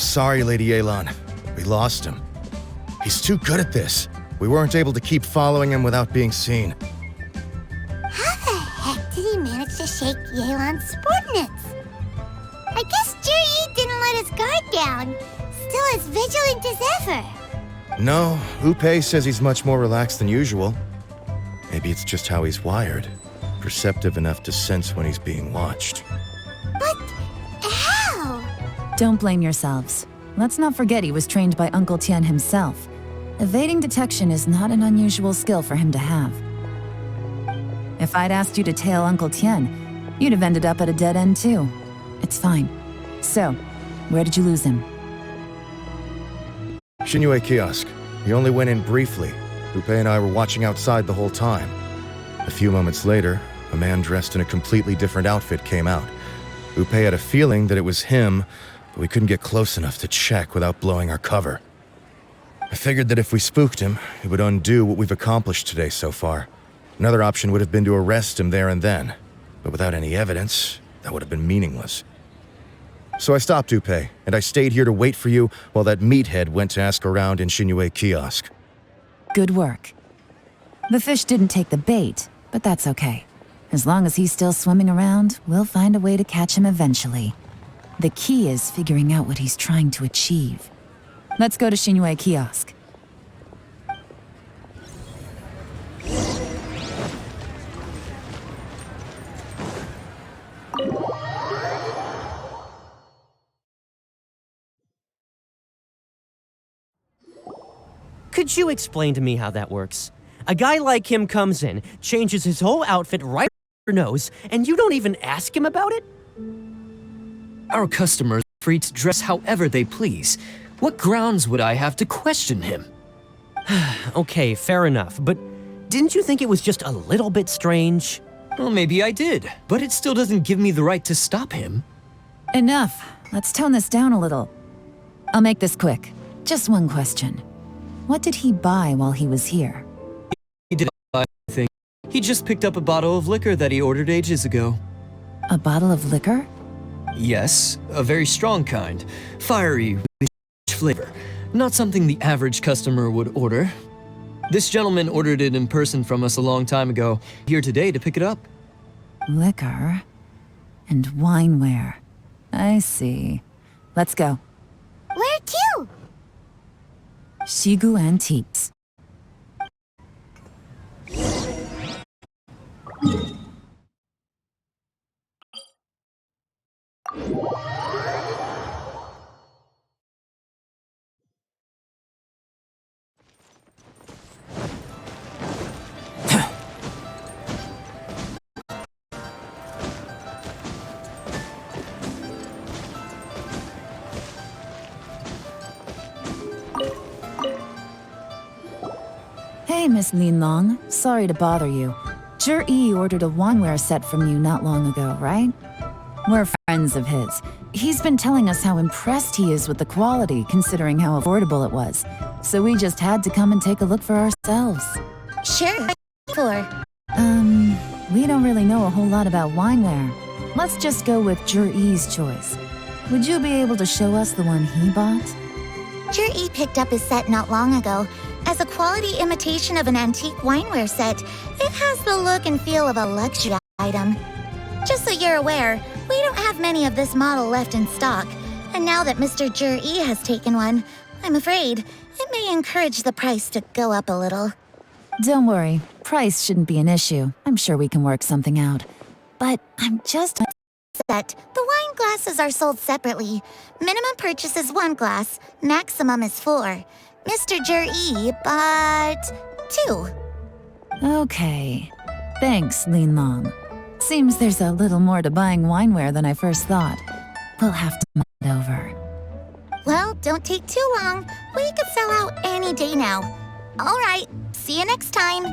Sorry, Lady Yelan. We lost him. He's too good at this. We weren't able to keep following him without being seen. How the heck did he manage to shake Yelan's subordinates? I guess Juri didn't let his guard down. Still as vigilant as ever. No, Upe says he's much more relaxed than usual. Maybe it's just how he's wired. Perceptive enough to sense when he's being watched. But how? Don't blame yourselves. Let's not forget he was trained by Uncle Tian himself. Evading detection is not an unusual skill for him to have. If I'd asked you to tail Uncle Tian, you'd have ended up at a dead end too. It's fine. So, where did you lose him? Shinue Kiosk. He only went in briefly. Upe and I were watching outside the whole time. A few moments later, a man dressed in a completely different outfit came out. Upe had a feeling that it was him, but we couldn't get close enough to check without blowing our cover. I figured that if we spooked him, it would undo what we've accomplished today so far. Another option would have been to arrest him there and then, but without any evidence, that would have been meaningless. So I stopped Upe, and I stayed here to wait for you while that meathead went to ask around in Shinue Kiosk. Good work. The fish didn't take the bait, but that's okay. As long as he's still swimming around, we'll find a way to catch him eventually. The key is figuring out what he's trying to achieve. Let's go to Shinue Kiosk. Could you explain to me how that works? A guy like him comes in, changes his whole outfit right under your nose, and you don't even ask him about it? Our customers are free to dress however they please. What grounds would I have to question him? Okay, fair enough, but didn't you think it was just a little bit strange? Well, maybe I did, but it still doesn't give me the right to stop him. Enough. Let's tone this down a little. I'll make this quick. Just one question. What did he buy while he was here? He didn't buy anything. He just picked up a bottle of liquor that he ordered ages ago. A bottle of liquor? Yes, a very strong kind. Fiery, with rich flavor. Not something the average customer would order. This gentleman ordered it in person from us a long time ago. Here today to pick it up. Liquor and wineware. I see. Let's go. Where to? Shigu Antiques. Hey, Miss Lin Long. Sorry to bother you. Zhi ordered a wanware set from you not long ago, right? We're friends of his. He's been telling us how impressed he is with the quality, considering how affordable it was. So we just had to come and take a look for ourselves. Sure. For. We don't really know a whole lot about wineware. Let's just go with Zhi's choice. Would you be able to show us the one he bought? Juri picked up his set not long ago. As a quality imitation of an antique wineware set, it has the look and feel of a luxury item. Just so you're aware, we don't have many of this model left in stock. And now that Mr. Juri has taken one, I'm afraid it may encourage the price to go up a little. Don't worry. Price shouldn't be an issue. I'm sure we can work something out. But I'm just... Set. The wine glasses are sold separately. Minimum purchase is 1 glass, maximum is 4. Mr. Juri bought 2. Okay. Thanks, Lin Long. Seems there's a little more to buying wineware than I first thought. We'll have to mull it over. Well, don't take too long. We could sell out any day now. All right, see you next time.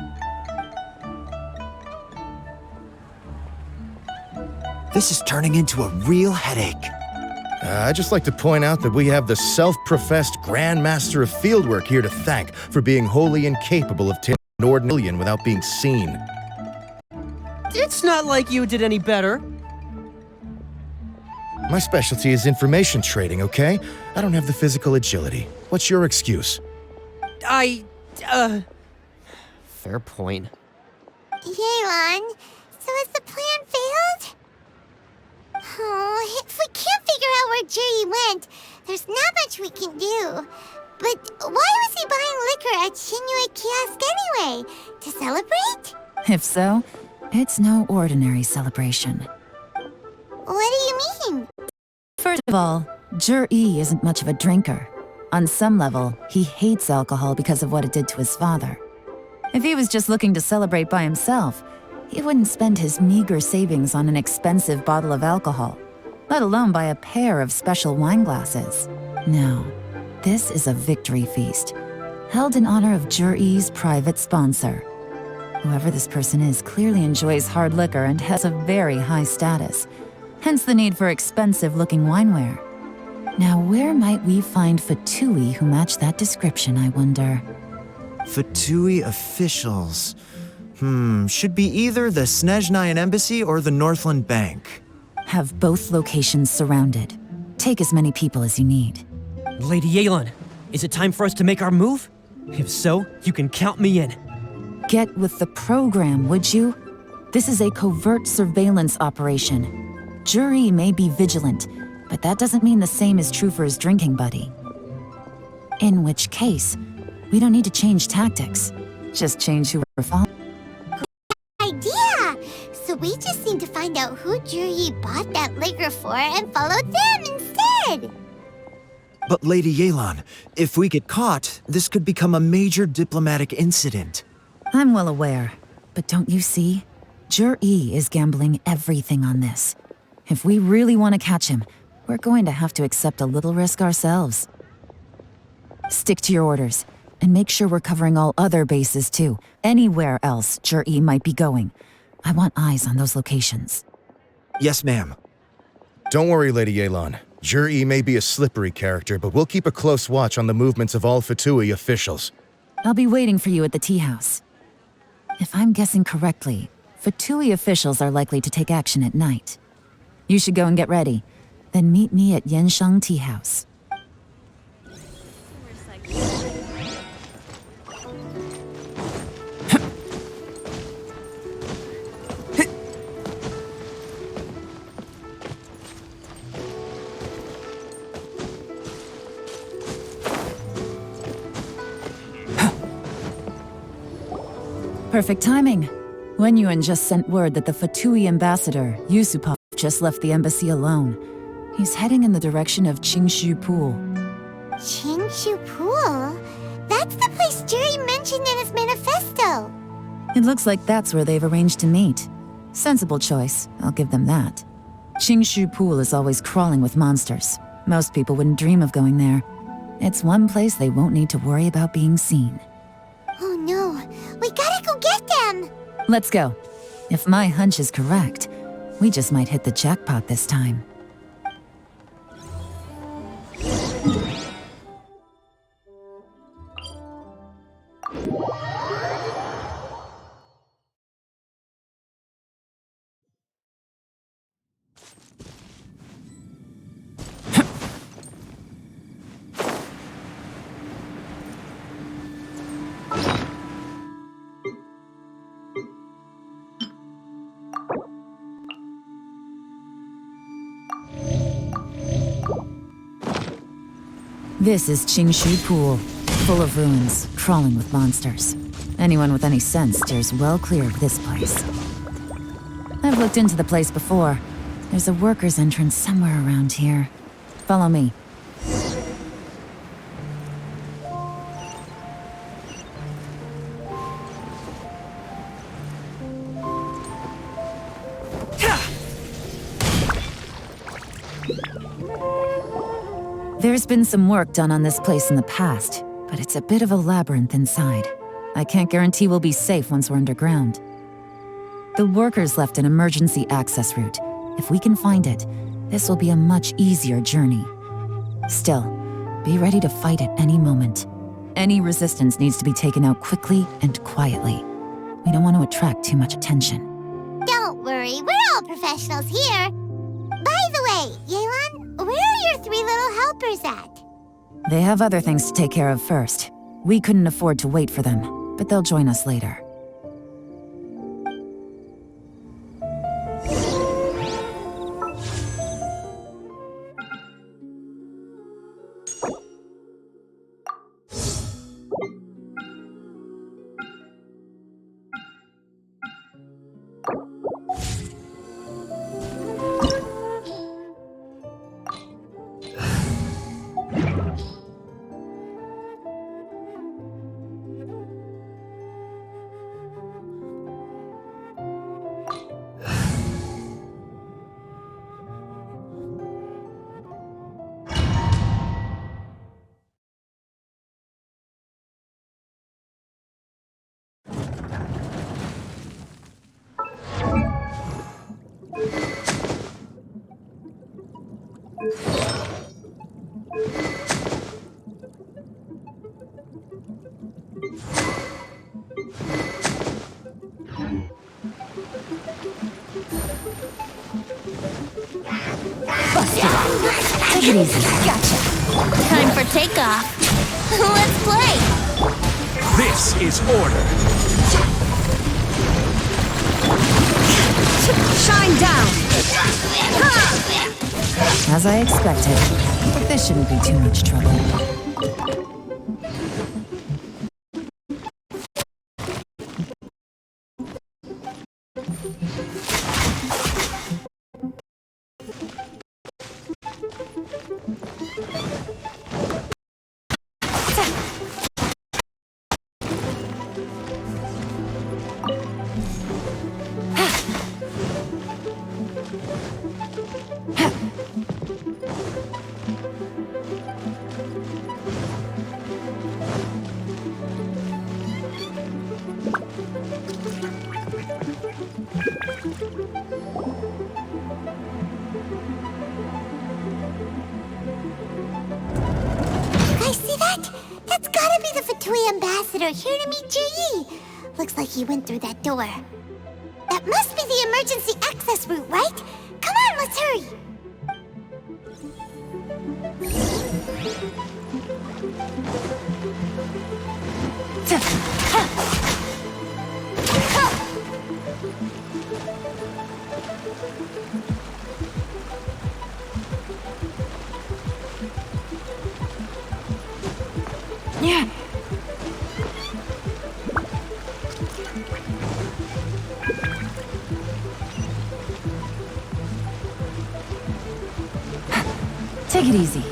This is turning into a real headache. I'd just like to point out that we have the self-professed Grand Master of Fieldwork here to thank for being wholly incapable of tailing an ordinary without being seen. It's not like you did any better. My specialty is information trading, okay? I don't have the physical agility. What's your excuse? Fair point. Yelan, so has the plan failed? Oh, if we can't figure out where Jerry went, there's not much we can do. But why was he buying liquor at Shinue Kiosk anyway? To celebrate? If so, it's no ordinary celebration. What do you mean? First of all, Jur-E isn't much of a drinker. On some level, he hates alcohol because of what it did to his father. If he was just looking to celebrate by himself, he wouldn't spend his meager savings on an expensive bottle of alcohol, let alone buy a pair of special wine glasses. No, this is a victory feast, held in honor of Jur-E's private sponsor. Whoever this person is clearly enjoys hard liquor and has a very high status, hence the need for expensive-looking wineware. Now, where might we find Fatui who match that description, I wonder? Fatui officials. Should be either the Snezhnayan Embassy or the Northland Bank. Have both locations surrounded. Take as many people as you need. Lady Yelan, is it time for us to make our move? If so, you can count me in. Get with the program, would you? This is a covert surveillance operation. Jur-E may be vigilant, but that doesn't mean the same is true for his drinking buddy. In which case, we don't need to change tactics. Just change who we're following. Idea! So we just need to find out who Juri bought that liquor for and follow them instead! But Lady Yelan, if we get caught, this could become a major diplomatic incident. I'm well aware, but don't you see? Jur-E is gambling everything on this. If we really want to catch him, we're going to have to accept a little risk ourselves. Stick to your orders, and make sure we're covering all other bases too. Anywhere else Jur-E might be going. I want eyes on those locations. Yes, ma'am. Don't worry, Lady Yelan. Jur-E may be a slippery character, but we'll keep a close watch on the movements of all Fatui officials. I'll be waiting for you at the tea house. If I'm guessing correctly, Fatui officials are likely to take action at night. You should go and get ready. Then meet me at Yansheng Tea House. Perfect timing. Wenyuan just sent word that the Fatui ambassador, Yusupov, just left the embassy alone. He's heading in the direction of Qingshu Pool. Qingshu Pool? That's the place Juri mentioned in his manifesto! It looks like that's where they've arranged to meet. Sensible choice, I'll give them that. Qingshu Pool is always crawling with monsters. Most people wouldn't dream of going there. It's one place they won't need to worry about being seen. Oh no, we gotta go get them! Let's go. If my hunch is correct, we just might hit the jackpot this time. This is Qingshu Pool, full of ruins, crawling with monsters. Anyone with any sense steers well clear of this place. I've looked into the place before. There's a worker's entrance somewhere around here. Follow me. There's been some work done on this place in the past, but it's a bit of a labyrinth inside. I can't guarantee we'll be safe once we're underground. The workers left an emergency access route. If we can find it, this will be a much easier journey. Still, be ready to fight at any moment. Any resistance needs to be taken out quickly and quietly. We don't want to attract too much attention. Don't worry, we're all professionals here. By the Hey, Yelan, where are your three little helpers at? They have other things to take care of first. We couldn't afford to wait for them, but they'll join us later. Take it easy. Gotcha. Time for takeoff. Let's play. This is order. Shine down! As I expected, but this shouldn't be too much trouble. I see that? That's gotta be the Fatui ambassador here to meet Ji. Looks like he went through that door. That must be the emergency access route, right? Come on, let's hurry. Yeah. Take it easy.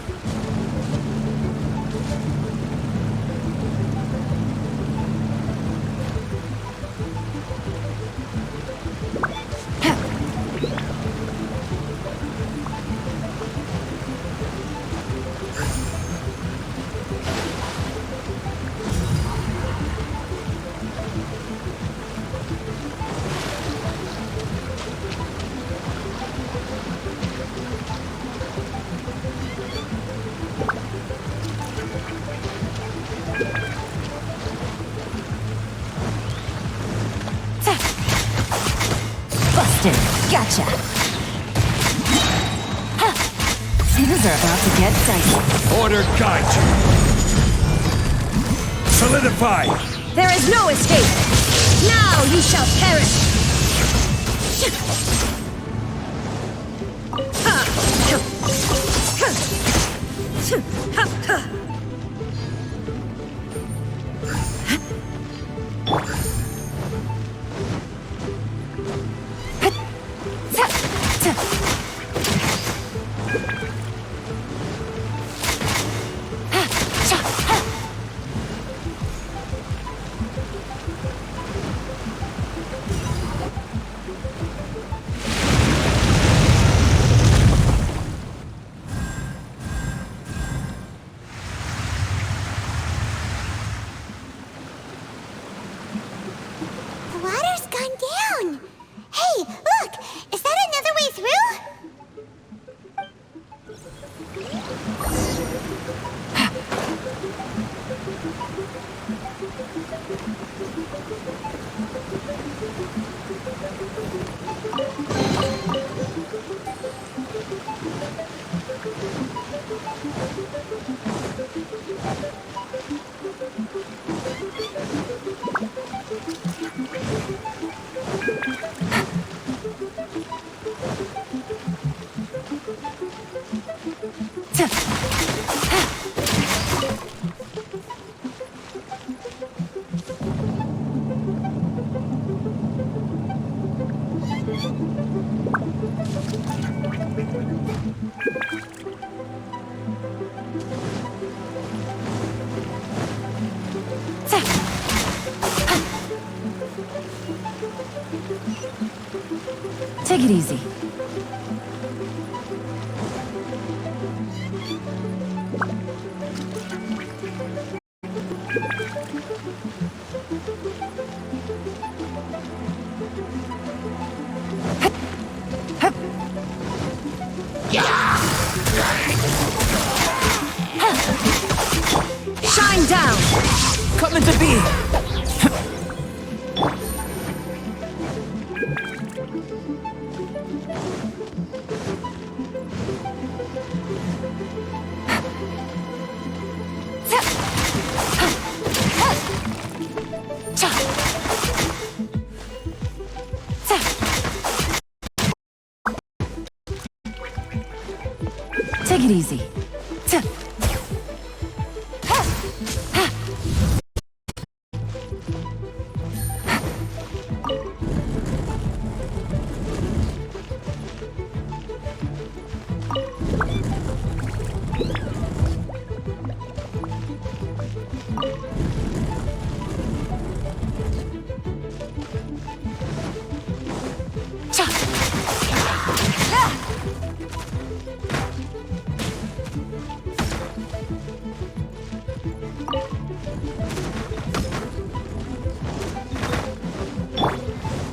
Busted. Gotcha. Things are about to get dicey. Order guide you. Solidify. There is no escape. Now you shall perish. Take it easy. Shine down! Coming to be! Take it easy.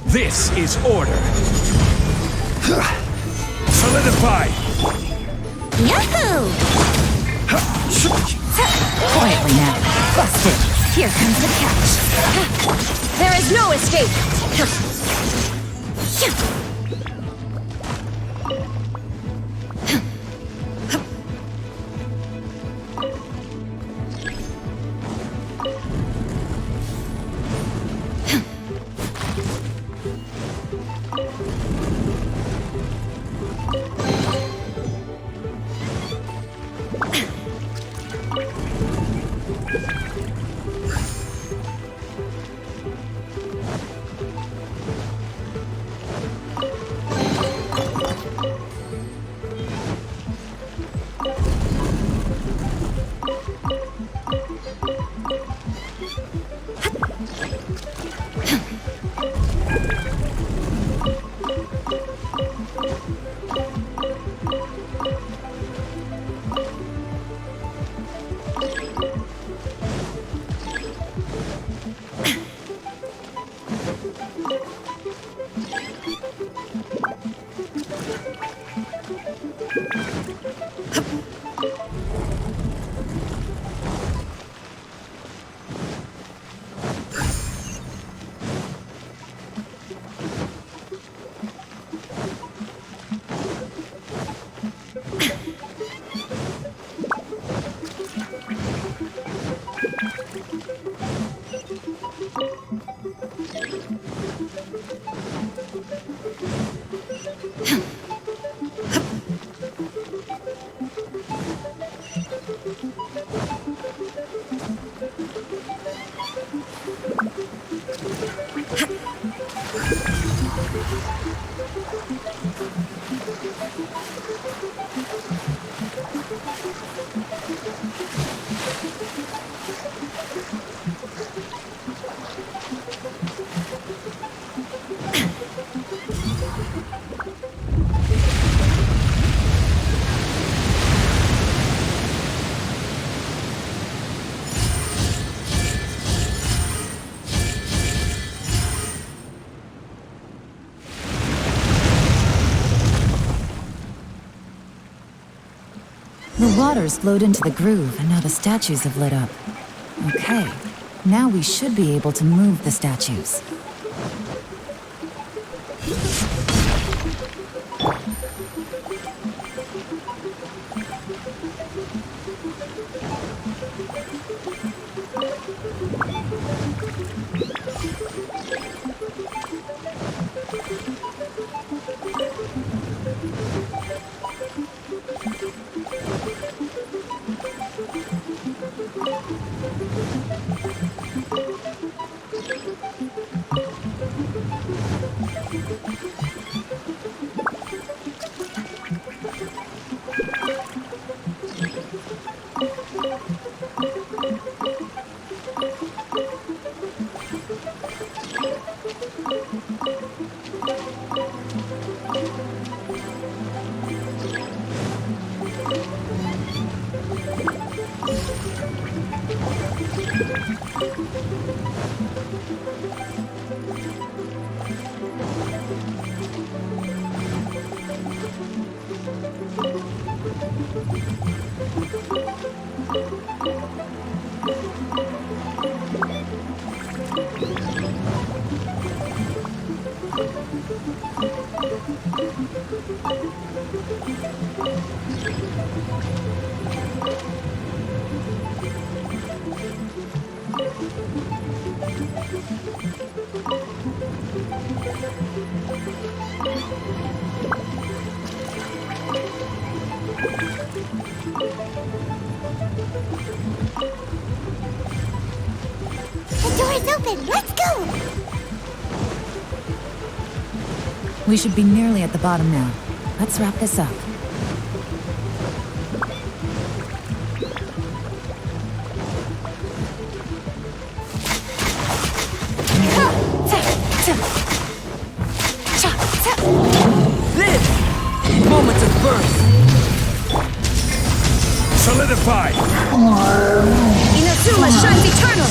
This is order. Solidify. Yahoo! Quietly now. Busted. Here comes the catch. There is no escape. The waters flowed into the groove, and now the statues have lit up. Okay, now we should be able to move the statues. The door is open. Let's go. We should be nearly at the bottom now. Let's wrap this up. This! Moment of birth! Solidified! Inazuma shines eternal!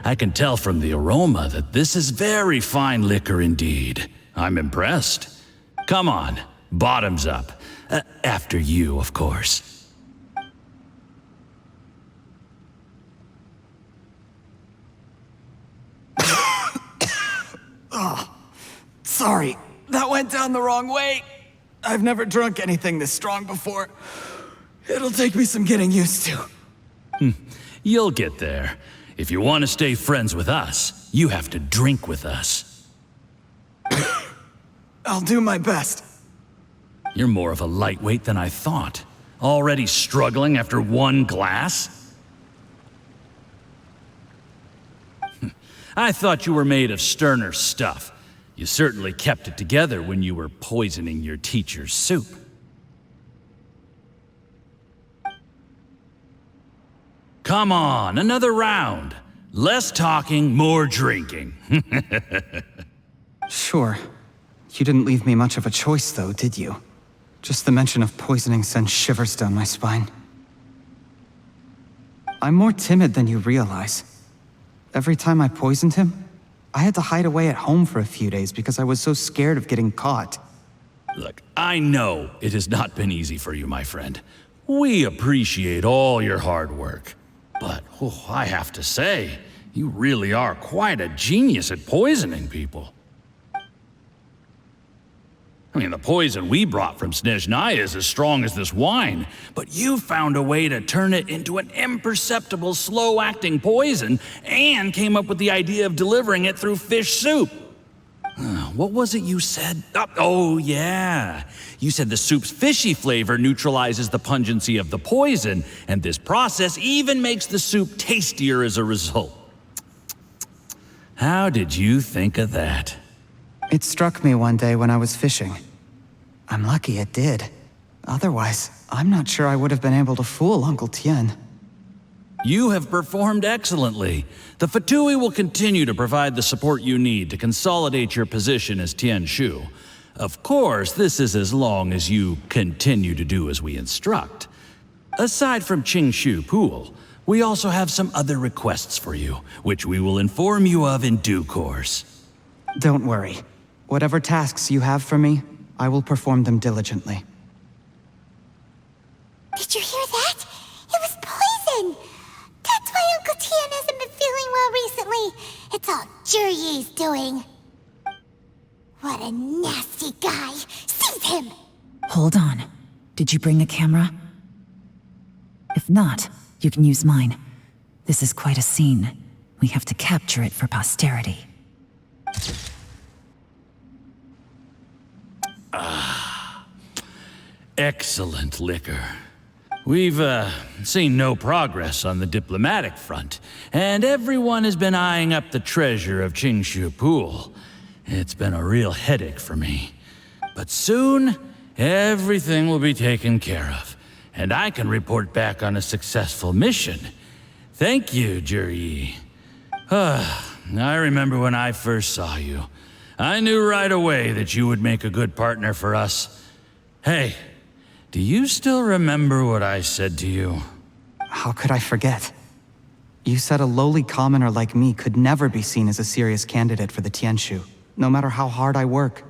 I can tell from the aroma that this is very fine liquor indeed. I'm impressed. Come on, bottoms up. After you, of course. Sorry, that went down the wrong way. I've never drunk anything this strong before. It'll take me some getting used to. You'll get there. If you want to stay friends with us, you have to drink with us. I'll do my best. You're more of a lightweight than I thought. Already struggling after one glass? I thought you were made of sterner stuff. You certainly kept it together when you were poisoning your teacher's soup. Come on, another round. Less talking, more drinking. Sure. You didn't leave me much of a choice, though, did you? Just the mention of poisoning sends shivers down my spine. I'm more timid than you realize. Every time I poisoned him, I had to hide away at home for a few days because I was so scared of getting caught. Look, I know it has not been easy for you, my friend. We appreciate all your hard work. But I have to say, you really are quite a genius at poisoning people. I mean, the poison we brought from Snezhnaya is as strong as this wine, but you found a way to turn it into an imperceptible, slow-acting poison and came up with the idea of delivering it through fish soup. What was it you said? Oh, yeah. You said the soup's fishy flavor neutralizes the pungency of the poison, and this process even makes the soup tastier as a result. How did you think of that? It struck me one day when I was fishing. I'm lucky it did. Otherwise, I'm not sure I would have been able to fool Uncle Tien. You have performed excellently. The Fatui will continue to provide the support you need to consolidate your position as Tien Shu. Of course, this is as long as you continue to do as we instruct. Aside from Qingshu Pool, we also have some other requests for you, which we will inform you of in due course. Don't worry. Whatever tasks you have for me, I will perform them diligently. Did you hear that? It was poison! That's why Uncle Tien hasn't been feeling well recently. It's all Jurye's doing. What a nasty guy! Seize him! Hold on. Did you bring a camera? If not, you can use mine. This is quite a scene. We have to capture it for posterity. Excellent liquor. We've, seen no progress on the diplomatic front, and everyone has been eyeing up the treasure of Qingshu Pool. It's been a real headache for me. But soon, everything will be taken care of, and I can report back on a successful mission. Thank you, Juri. I remember when I first saw you. I knew right away that you would make a good partner for us. Hey, do you still remember what I said to you? How could I forget? You said a lowly commoner like me could never be seen as a serious candidate for the Tianshu, no matter how hard I work.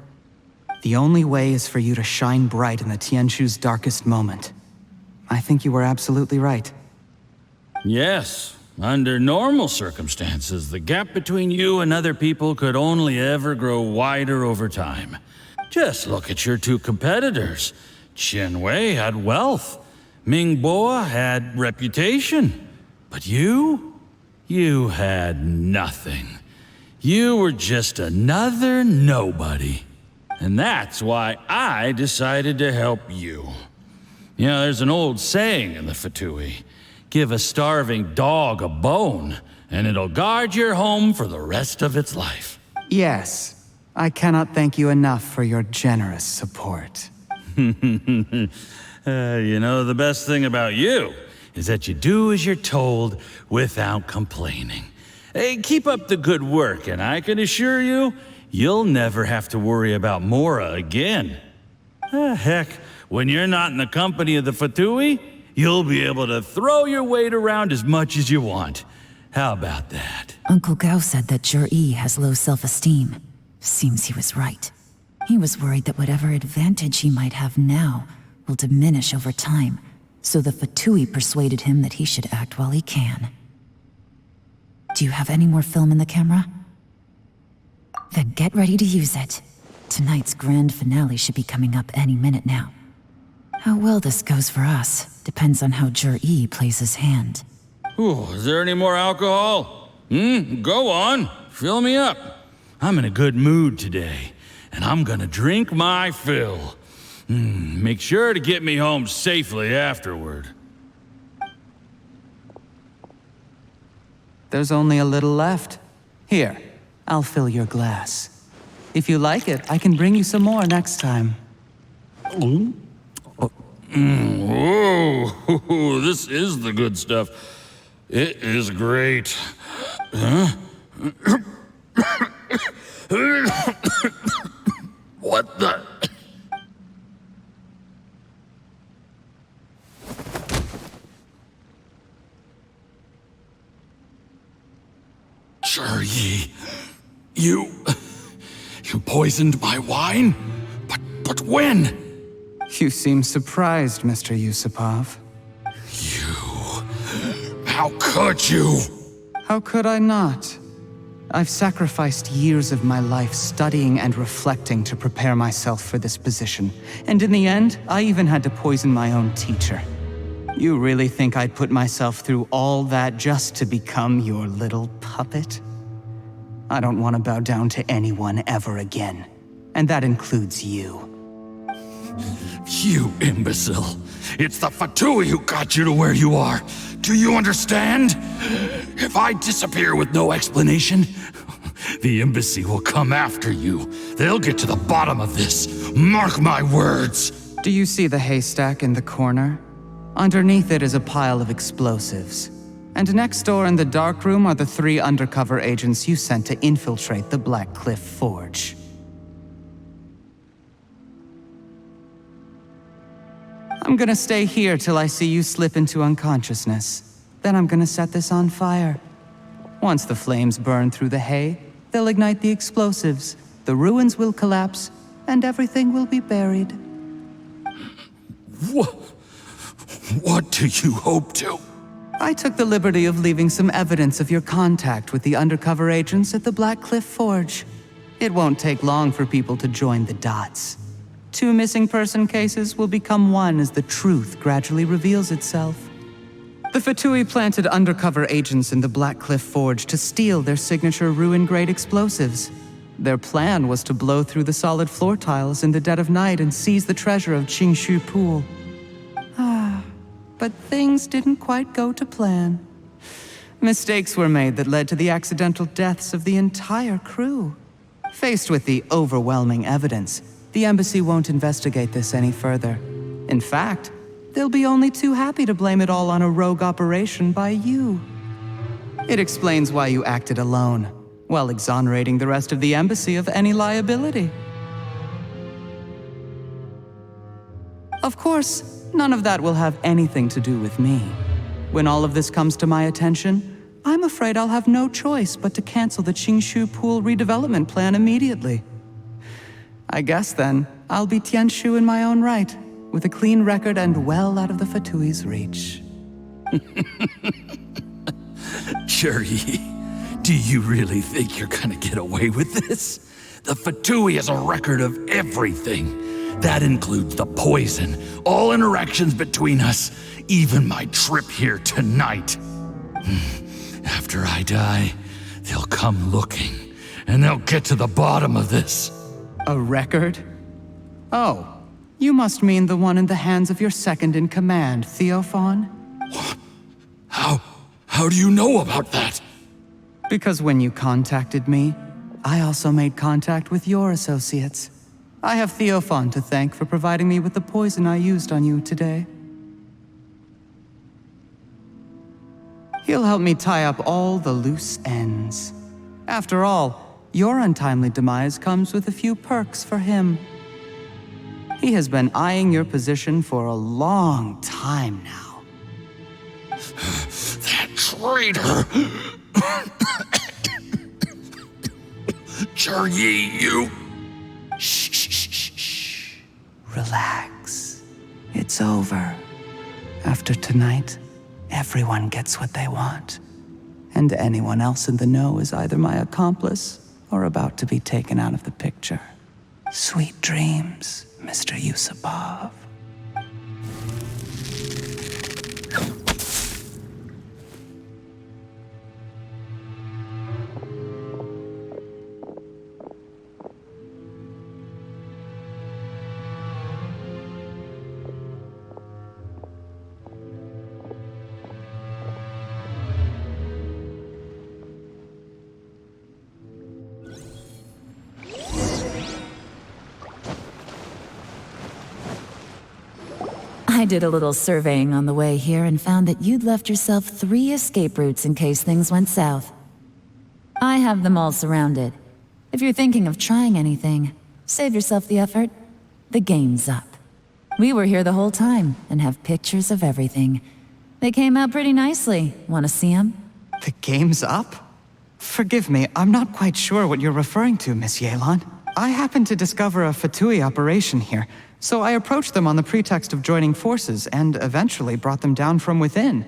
The only way is for you to shine bright in the Tianshu's darkest moment. I think you were absolutely right. Yes. Under normal circumstances, the gap between you and other people could only ever grow wider over time. Just look at your two competitors. Qin Wei had wealth. Ming Boa had reputation. But you had nothing. You were just another nobody. And that's why I decided to help you. You know, there's an old saying in the Fatui. Give a starving dog a bone, and it'll guard your home for the rest of its life. Yes. I cannot thank you enough for your generous support. You know, the best thing about you is that you do as you're told without complaining. Hey, keep up the good work, and I can assure you, you'll never have to worry about Mora again. Heck, when you're not in the company of the Fatui, you'll be able to throw your weight around as much as you want. How about that? Uncle Gao said that Jur-E has low self-esteem. Seems he was right. He was worried that whatever advantage he might have now will diminish over time, so the Fatui persuaded him that he should act while he can. Do you have any more film in the camera? Then get ready to use it. Tonight's grand finale should be coming up any minute now. How well this goes for us depends on how Jur-E plays his hand. Ooh, is there any more alcohol? Go on, fill me up. I'm in a good mood today, and I'm gonna drink my fill. Make sure to get me home safely afterward. There's only a little left. Here, I'll fill your glass. If you like it, I can bring you some more next time. Whoa, this is the good stuff. It is great. Huh? What the? Jur-E, you poisoned my wine? But when? You seem surprised, Mr. Yusupov. How could you? How could I not? I've sacrificed years of my life studying and reflecting to prepare myself for this position. And in the end, I even had to poison my own teacher. You really think I'd put myself through all that just to become your little puppet? I don't want to bow down to anyone ever again. And that includes you. You imbecile. It's the Fatui who got you to where you are. Do you understand? If I disappear with no explanation, the embassy will come after you. They'll get to the bottom of this. Mark my words. Do you see the haystack in the corner? Underneath it is a pile of explosives. And next door in the dark room are the 3 undercover agents you sent to infiltrate the Black Cliff Forge. I'm gonna stay here till I see you slip into unconsciousness. Then I'm gonna set this on fire. Once the flames burn through the hay, they'll ignite the explosives, the ruins will collapse, and everything will be buried. What do you hope to? I took the liberty of leaving some evidence of your contact with the undercover agents at the Black Cliff Forge. It won't take long for people to join the dots. 2 missing person cases will become one as the truth gradually reveals itself. The Fatui planted undercover agents in the Black Cliff Forge to steal their signature ruin-grade explosives. Their plan was to blow through the solid floor tiles in the dead of night and seize the treasure of Qingshu Pool. But things didn't quite go to plan. Mistakes were made that led to the accidental deaths of the entire crew. Faced with the overwhelming evidence, the embassy won't investigate this any further. In fact, they'll be only too happy to blame it all on a rogue operation by you. It explains why you acted alone, while exonerating the rest of the embassy of any liability. Of course, none of that will have anything to do with me. When all of this comes to my attention, I'm afraid I'll have no choice but to cancel the Qingshu Pool redevelopment plan immediately. I guess then, I'll be Tianshu in my own right, with a clean record and well out of the Fatui's reach. Cherry, do you really think you're gonna get away with this? The Fatui has a record of everything. That includes the poison, all interactions between us, even my trip here tonight. After I die, they'll come looking, and they'll get to the bottom of this. A record? Oh, you must mean the one in the hands of your second-in-command, Theophan? How do you know about that? Because when you contacted me, I also made contact with your associates. I have Theophan to thank for providing me with the poison I used on you today. He'll help me tie up all the loose ends. After all, your untimely demise comes with a few perks for him. He has been eyeing your position for a long time now. That traitor! Cherry, you... Shh. Relax. It's over. After tonight, everyone gets what they want. And anyone else in the know is either my accomplice or about to be taken out of the picture. Sweet dreams, Mr. Yusupov. I did a little surveying on the way here and found that you'd left yourself 3 escape routes in case things went south. I have them all surrounded. If you're thinking of trying anything, save yourself the effort. The game's up. We were here the whole time and have pictures of everything. They came out pretty nicely. Want to see them? The game's up? Forgive me, I'm not quite sure what you're referring to, Miss Yelan. I happened to discover a Fatui operation here, so I approached them on the pretext of joining forces and eventually brought them down from within.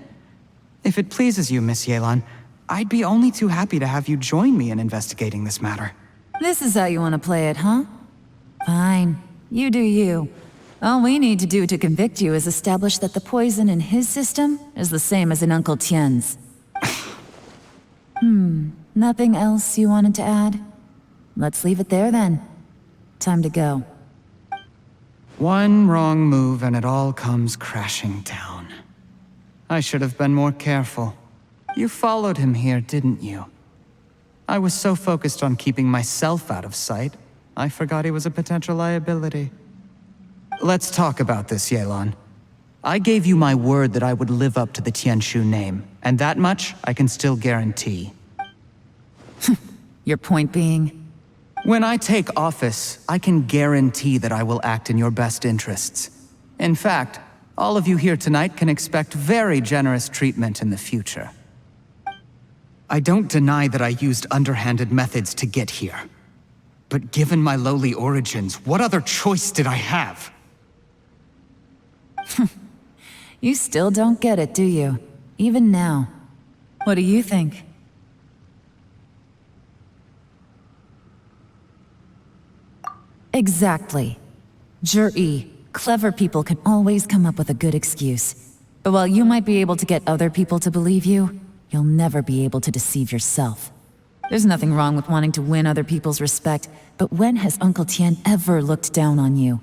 If it pleases you, Miss Yelan, I'd be only too happy to have you join me in investigating this matter. This is how you want to play it, huh? Fine. You do you. All we need to do to convict you is establish that the poison in his system is the same as in Uncle Tien's. Nothing else you wanted to add? Let's leave it there then. Time to go. One wrong move and it all comes crashing down. I should have been more careful. You followed him here, didn't you? I was so focused on keeping myself out of sight, I forgot he was a potential liability. Let's talk about this, Yelan. I gave you my word that I would live up to the Tianshu name, and that much I can still guarantee. Your point being? When I take office, I can guarantee that I will act in your best interests. In fact, all of you here tonight can expect very generous treatment in the future. I don't deny that I used underhanded methods to get here. But given my lowly origins, what other choice did I have? You still don't get it, do you? Even now. What do you think? Exactly. Jur-E, clever people can always come up with a good excuse. But while you might be able to get other people to believe you, you'll never be able to deceive yourself. There's nothing wrong with wanting to win other people's respect, but when has Uncle Tien ever looked down on you?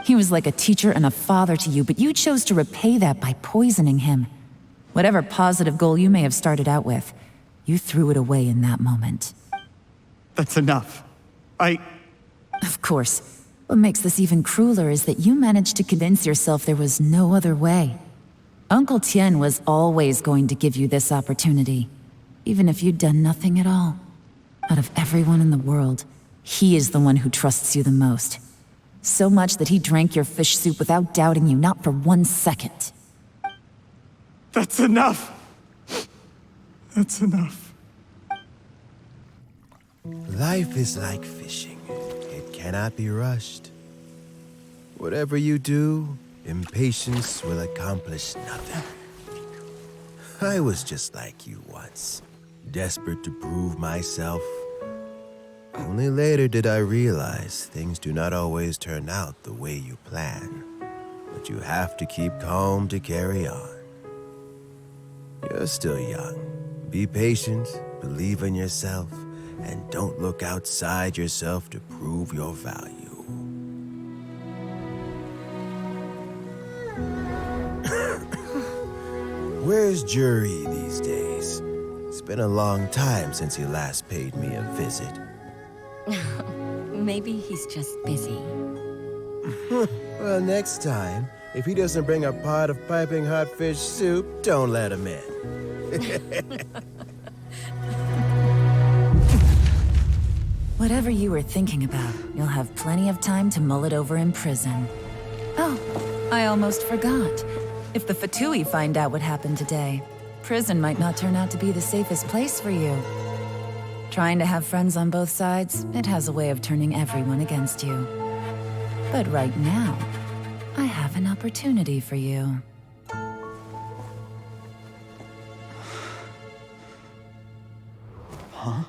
He was like a teacher and a father to you, but you chose to repay that by poisoning him. Whatever positive goal you may have started out with, you threw it away in that moment. That's enough. Of course. What makes this even crueler is that you managed to convince yourself there was no other way. Uncle Tien was always going to give you this opportunity, even if you'd done nothing at all. Out of everyone in the world, he is the one who trusts you the most. So much that he drank your fish soup without doubting you, not for 1 second. That's enough. That's enough. Life is like fishing. It cannot be rushed. Whatever you do, impatience will accomplish nothing. I was just like you once, desperate to prove myself. Only later did I realize things do not always turn out the way you plan, but you have to keep calm to carry on. You're still young. Be patient, believe in yourself, and don't look outside yourself to prove your value. Where's Jury these days? It's been a long time since he last paid me a visit. Maybe he's just busy. Well, next time, if he doesn't bring a pot of piping hot fish soup, don't let him in. Whatever you were thinking about, you'll have plenty of time to mull it over in prison. Oh, I almost forgot. If the Fatui find out what happened today, prison might not turn out to be the safest place for you. Trying to have friends on both sides, it has a way of turning everyone against you. But right now, I have an opportunity for you. Huh?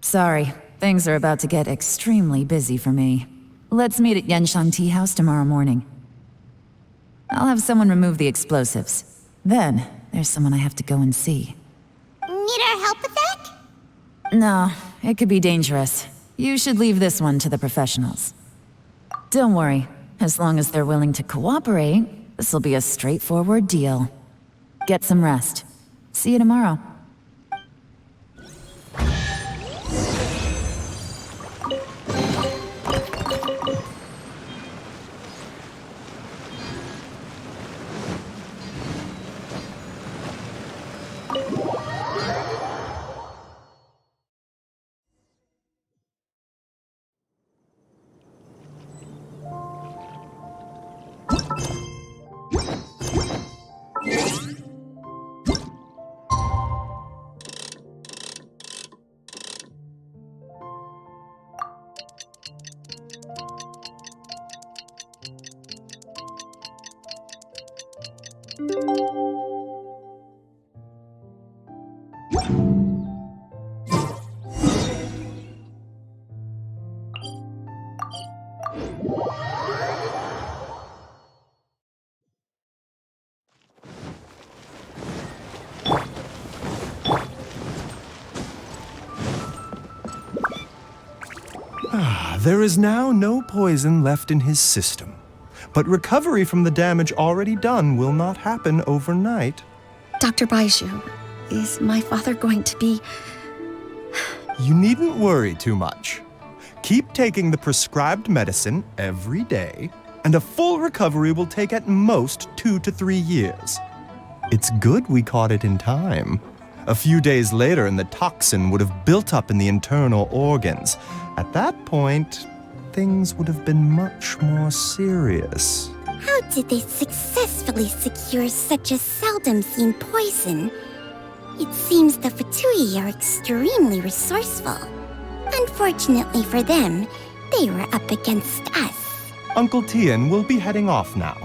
Sorry, things are about to get extremely busy for me. Let's meet at Yanshan Tea House tomorrow morning. I'll have someone remove the explosives. Then, there's someone I have to go and see. Need our help with that? No, it could be dangerous. You should leave this one to the professionals. Don't worry, as long as they're willing to cooperate, this'll be a straightforward deal. Get some rest. See you tomorrow. There is now no poison left in his system, but recovery from the damage already done will not happen overnight. Dr. Baizhu, is my father going to be... You needn't worry too much. Keep taking the prescribed medicine every day, and a full recovery will take at most 2 to 3 years. It's good we caught it in time. A few days later, and the toxin would have built up in the internal organs. At that point, things would have been much more serious. How did they successfully secure such a seldom-seen poison? It seems the Fatui are extremely resourceful. Unfortunately for them, they were up against us. Uncle Tien will be heading off now.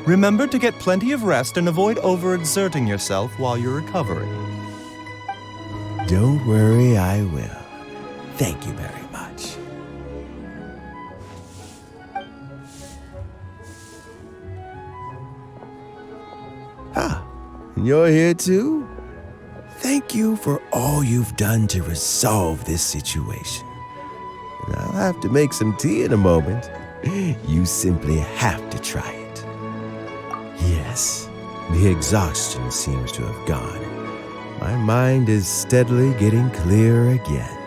Remember to get plenty of rest and avoid overexerting yourself while you're recovering. Don't worry, I will. Thank you very much. Ah, you're here too? Thank you for all you've done to resolve this situation. And I'll have to make some tea in a moment. You simply have to try it. Yes, the exhaustion seems to have gone. My mind is steadily getting clearer again.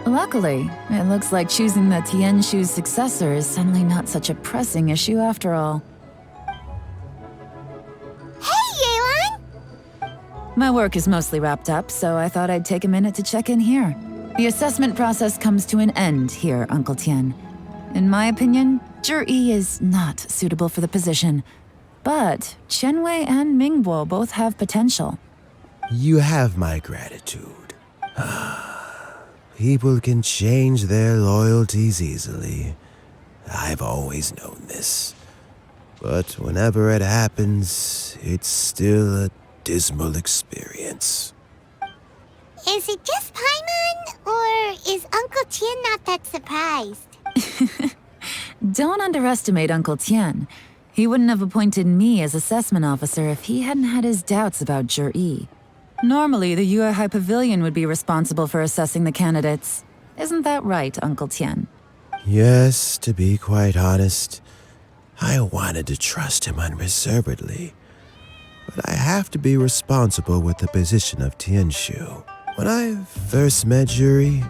Luckily, it looks like choosing the Tianshu's successor is suddenly not such a pressing issue after all. Hey, Yelan! My work is mostly wrapped up, so I thought I'd take a minute to check in here. The assessment process comes to an end here, Uncle Tian. In my opinion, Zhi is not suitable for the position. But Qianwei and Mingbo both have potential. You have my gratitude. People can change their loyalties easily. I've always known this. But whenever it happens, it's still a dismal experience. Is it just Paimon, or is Uncle Tian not that surprised? Don't underestimate Uncle Tian. He wouldn't have appointed me as assessment officer if he hadn't had his doubts about Zhi. Normally, the Yue High Pavilion would be responsible for assessing the candidates. Isn't that right, Uncle Tian? Yes, to be quite honest, I wanted to trust him unreservedly. But I have to be responsible with the position of Tianshu. When I first met Zhi,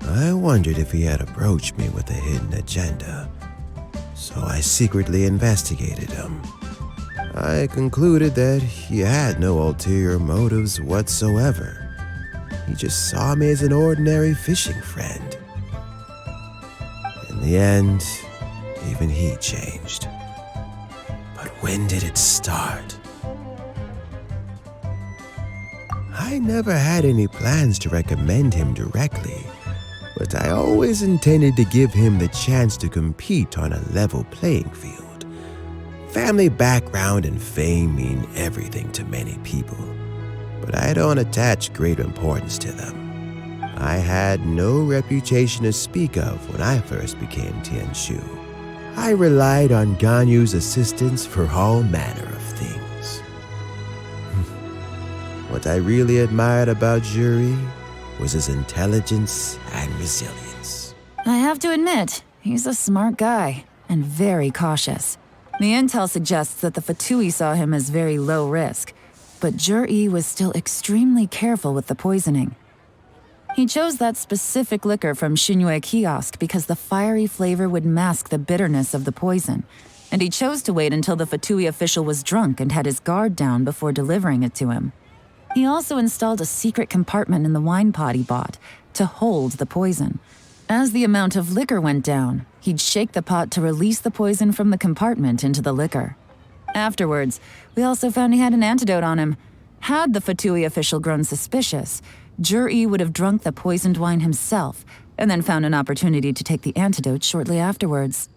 I wondered if he had approached me with a hidden agenda. So I secretly investigated him. I concluded that he had no ulterior motives whatsoever. He just saw me as an ordinary fishing friend. In the end, even he changed. But when did it start? I never had any plans to recommend him directly, but I always intended to give him the chance to compete on a level playing field. Family background and fame mean everything to many people, but I don't attach great importance to them. I had no reputation to speak of when I first became Tianshu. I relied on Ganyu's assistance for all manner of things. What I really admired about Zhi was his intelligence and resilience. I have to admit, he's a smart guy, and very cautious. The intel suggests that the Fatui saw him as very low risk, but Zhi was still extremely careful with the poisoning. He chose that specific liquor from Xinyue Kiosk because the fiery flavor would mask the bitterness of the poison, and he chose to wait until the Fatui official was drunk and had his guard down before delivering it to him. He also installed a secret compartment in the wine pot he bought to hold the poison. As the amount of liquor went down, he'd shake the pot to release the poison from the compartment into the liquor. Afterwards, we also found he had an antidote on him. Had the Fatui official grown suspicious, Zhi would have drunk the poisoned wine himself, and then found an opportunity to take the antidote shortly afterwards.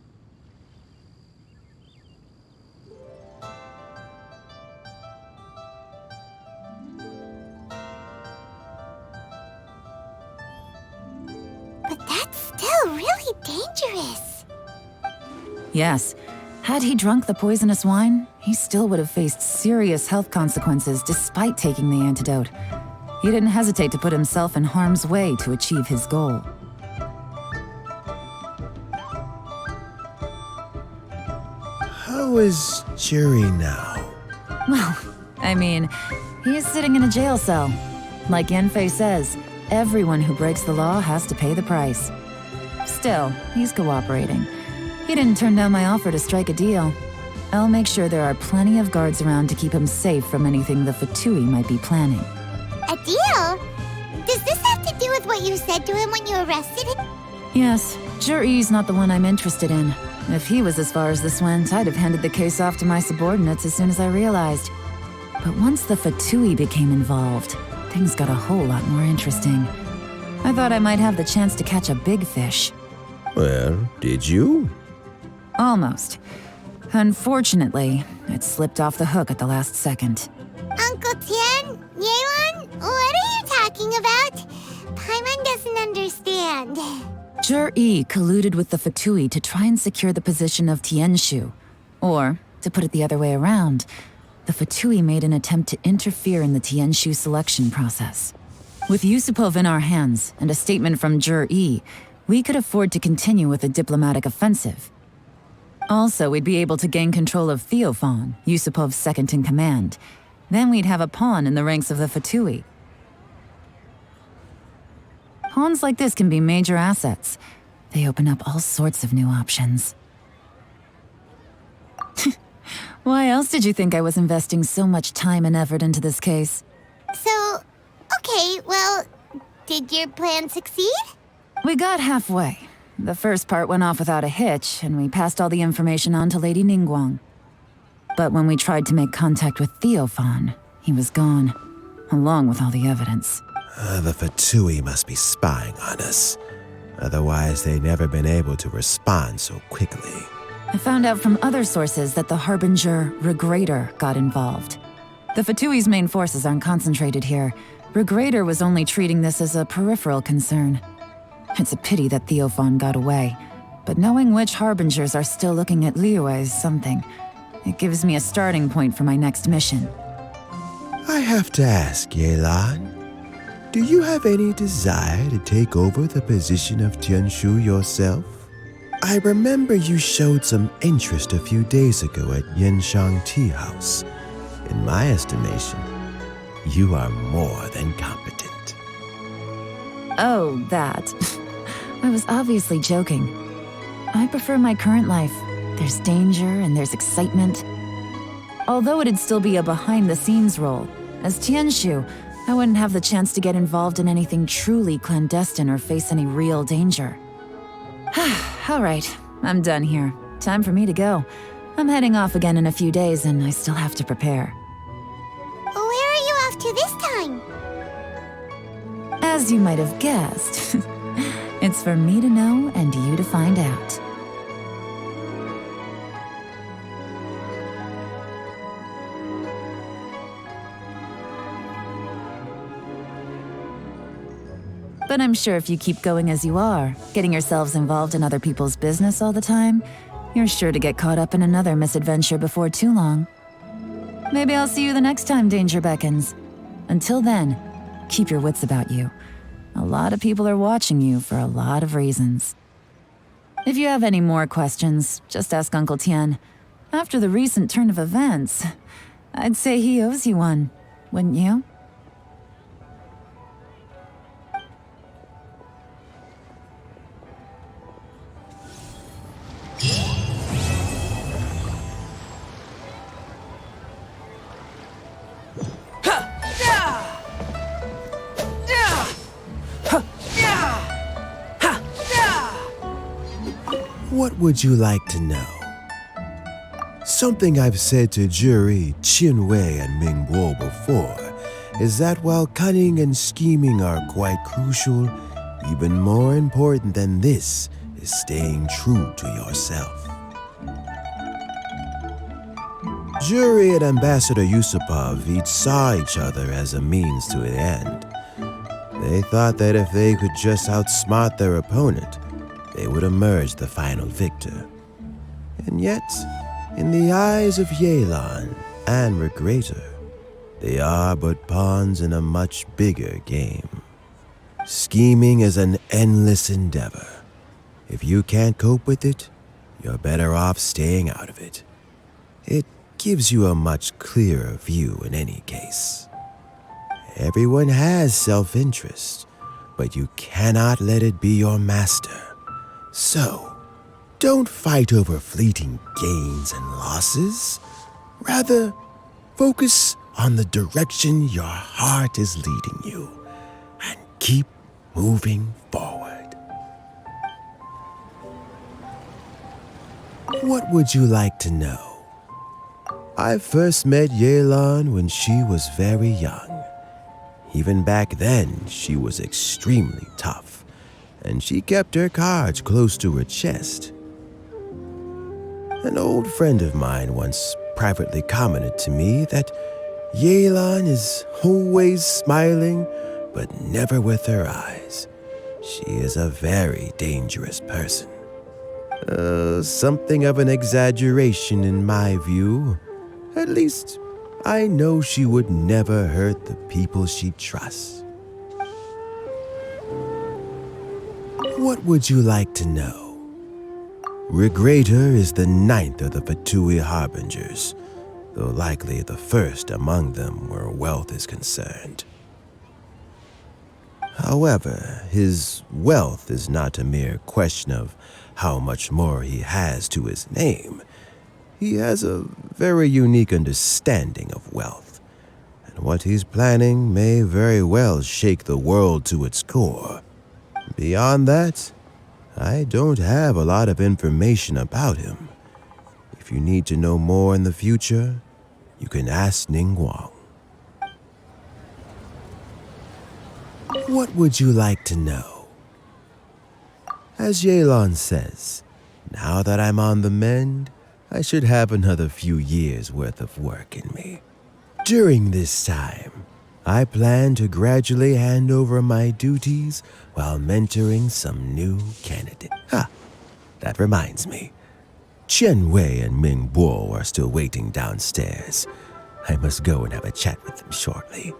But that's still really dangerous. Yes. Had he drunk the poisonous wine, he still would have faced serious health consequences despite taking the antidote. He didn't hesitate to put himself in harm's way to achieve his goal. How is Zhi now? Well, I mean, he's sitting in a jail cell. Like Yanfei says, everyone who breaks the law has to pay the price. Still, he's cooperating. He didn't turn down my offer to strike a deal. I'll make sure there are plenty of guards around to keep him safe from anything the Fatui might be planning. A deal? Does this have to do with what you said to him when you arrested him? Yes, Zhi's not the one I'm interested in. If he was as far as this went, I'd have handed the case off to my subordinates as soon as I realized. But once the Fatui became involved, things got a whole lot more interesting. I thought I might have the chance to catch a big fish. Well, did you? Almost. Unfortunately, it slipped off the hook at the last second. Uncle Tian? Yelan? What are you talking about? Paimon doesn't understand. Zhi colluded with the Fatui to try and secure the position of Tianshu. Or, to put it the other way around, the Fatui made an attempt to interfere in the Tianshu selection process. With Yusupov in our hands and a statement from Zhi, we could afford to continue with a diplomatic offensive. Also, we'd be able to gain control of Theophan, Yusupov's second-in-command. Then we'd have a pawn in the ranks of the Fatui. Pawns like this can be major assets. They open up all sorts of new options. Why else did you think I was investing so much time and effort into this case? So, okay, well, did your plan succeed? We got halfway. The first part went off without a hitch, and we passed all the information on to Lady Ningguang. But when we tried to make contact with Theophan, he was gone, along with all the evidence. The Fatui must be spying on us. Otherwise, they'd never been able to respond so quickly. I found out from other sources that the Harbinger Regrator got involved. The Fatui's main forces aren't concentrated here. Regrator was only treating this as a peripheral concern. It's a pity that Theophan got away, but knowing which Harbingers are still looking at Liyue is something. It gives me a starting point for my next mission. I have to ask, Yelan, do you have any desire to take over the position of Tianshu yourself? I remember you showed some interest a few days ago at Yanshang Tea House. In my estimation, you are more than competent. Oh, that. I was obviously joking. I prefer my current life. There's danger and there's excitement. Although it'd still be a behind-the-scenes role, as Tianshu, I wouldn't have the chance to get involved in anything truly clandestine or face any real danger. All right, I'm done here. Time for me to go. I'm heading off again in a few days and I still have to prepare. Where are you off to this time? As you might have guessed, it's for me to know and you to find out. But I'm sure if you keep going as you are, getting yourselves involved in other people's business all the time, you're sure to get caught up in another misadventure before too long. Maybe I'll see you the next time danger beckons. Until then, keep your wits about you. A lot of people are watching you for a lot of reasons. If you have any more questions, just ask Uncle Tian. After the recent turn of events, I'd say he owes you one, wouldn't you? What would you like to know? Something I've said to Jury, Qinwei, and Mingguo before is that while cunning and scheming are quite crucial, even more important than this is staying true to yourself. Jury and Ambassador Yusupov each saw each other as a means to an end. They thought that if they could just outsmart their opponent, they would emerge the final victor. And yet, in the eyes of Yelan and Regrator, they are but pawns in a much bigger game. Scheming is an endless endeavor. If you can't cope with it, you're better off staying out of it. It gives you a much clearer view in any case. Everyone has self-interest, but you cannot let it be your master. So, don't fight over fleeting gains and losses. Rather, focus on the direction your heart is leading you and keep moving forward. What would you like to know? I first met Yelan when she was very young. Even back then, she was extremely tough, and she kept her cards close to her chest. An old friend of mine once privately commented to me that Yelan is always smiling, but never with her eyes. She is a very dangerous person. Something of an exaggeration in my view. At least, I know she would never hurt the people she trusts. What would you like to know? Regrator is the 9th of the Fatui Harbingers. though likely the first among them where wealth is concerned. However, his wealth is not a mere question of how much more he has to his name. He has a very unique understanding of wealth, and what he's planning may very well shake the world to its core. Beyond that, I don't have a lot of information about him. If you need to know more in the future, you can ask Ningguang. What would you like to know? As Yelan says, now that I'm on the mend, I should have another few years' worth of work in me. During this time, I plan to gradually hand over my duties while mentoring some new candidate. That reminds me. Chen Wei and Ming Bo are still waiting downstairs. I must go and have a chat with them shortly.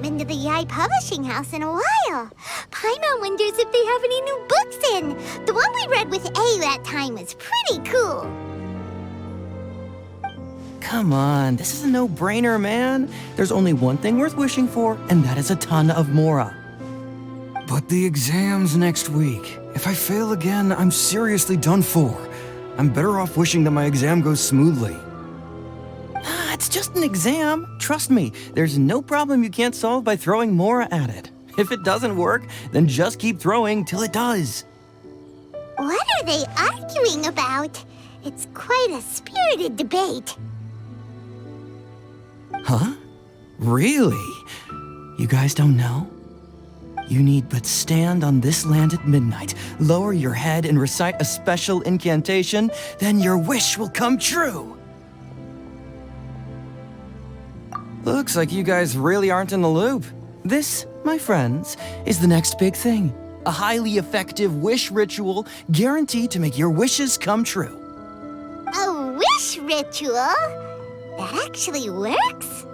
Been to the Yai Publishing House in a while. Paimon wonders if they have any new books in. The one we read with A that time was pretty cool. Come on, this is a no-brainer, man. There's only one thing worth wishing for, and that is a ton of Mora. But the exam's next week. If I fail again, I'm seriously done for. I'm better off wishing that my exam goes smoothly. It's just an exam. Trust me, there's no problem you can't solve by throwing Mora at it. If it doesn't work, then just keep throwing till it does. What are they arguing about? It's quite a spirited debate. Huh? Really? You guys don't know? You need but stand on this land at midnight, lower your head and recite a special incantation, then your wish will come true. Looks like you guys really aren't in the loop. This, my friends, is the next big thing. A highly effective wish ritual guaranteed to make your wishes come true. A wish ritual? That actually works?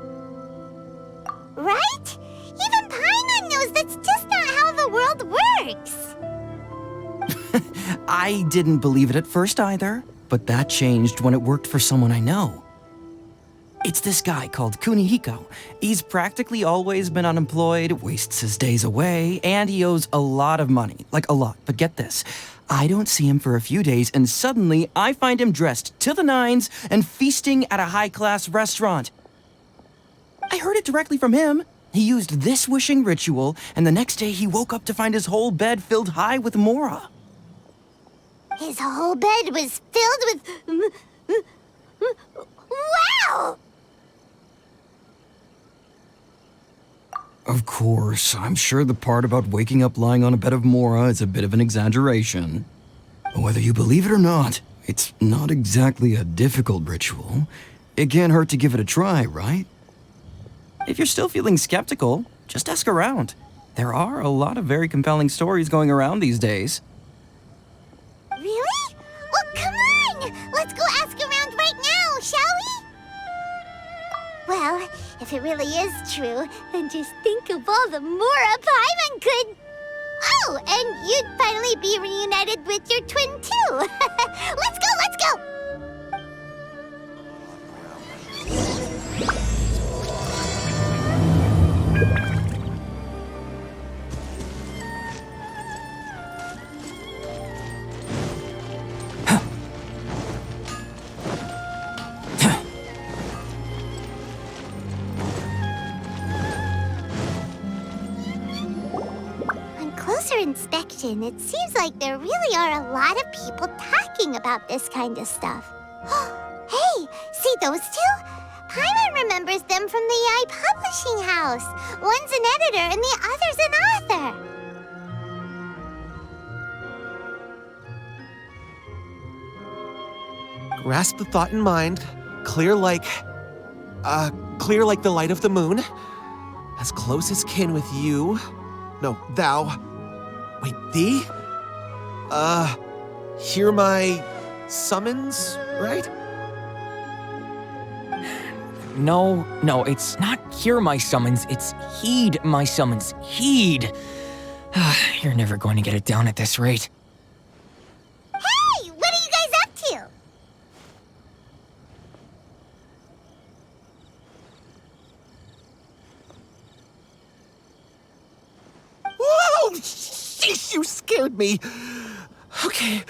Right? Even Paimon knows that's just not how the world works. I didn't believe it at first either, but that changed when it worked for someone I know. It's this guy called Kunihiko. He's practically always been unemployed, wastes his days away, and he owes a lot of money. Like a lot. But get this. I don't see him for a few days, and suddenly I find him dressed to the nines and feasting at a high-class restaurant. I heard it directly from him. He used this wishing ritual, and the next day he woke up to find his whole bed filled high with Mora. His whole bed was filled with... Wow! Of course, I'm sure the part about waking up lying on a bed of Mora is a bit of an exaggeration. Whether you believe it or not, it's not exactly a difficult ritual. It can't hurt to give it a try, right? If you're still feeling skeptical, just ask around. There are a lot of very compelling stories going around these days. Really? Well, come on! Let's go ask around right now, shall we? Well, if it really is true, then just think of all the Mora Paimon could... Oh, and you'd finally be reunited with your twin, too! Let's go, let's go! inspection, it seems like there really are a lot of people talking about this kind of stuff. Hey, see those two? Paimon remembers them from the AI publishing house. One's an editor and the other's an author. Grasp the thought in mind. Clear like the light of the moon. As close as kin with you. No, thou. Wait, thee? Hear my summons, right? No, it's not hear my summons, it's heed my summons. Heed! You're never going to get it down at this rate. Hey, what are you guys up to? Whoa! Sheesh, you scared me. Okay.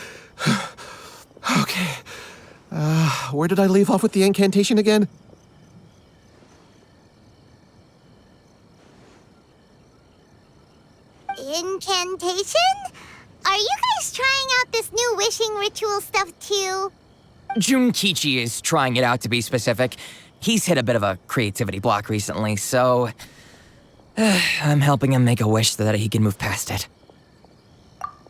Okay. Where did I leave off with the incantation again? Incantation? Are you guys trying out this new wishing ritual stuff too? Junkichi is trying it out, to be specific. He's hit a bit of a creativity block recently, so I'm helping him make a wish so that he can move past it.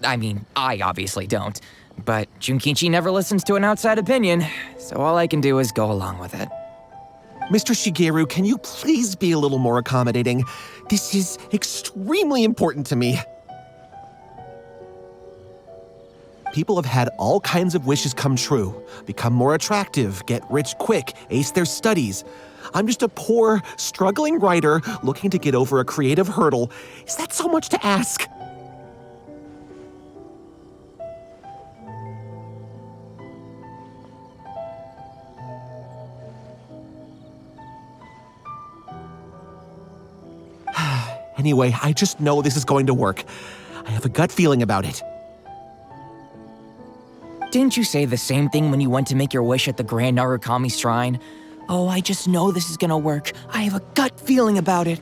I mean, I obviously don't, but Junkichi never listens to an outside opinion, so all I can do is go along with it. Mr. Shigeru, can you please be a little more accommodating? This is extremely important to me. People have had all kinds of wishes come true, become more attractive, get rich quick, ace their studies. I'm just a poor, struggling writer looking to get over a creative hurdle. Is that so much to ask? Anyway, I just know this is going to work. I have a gut feeling about it. Didn't you say the same thing when you went to make your wish at the Grand Narukami Shrine? Oh, I just know this is gonna work. I have a gut feeling about it.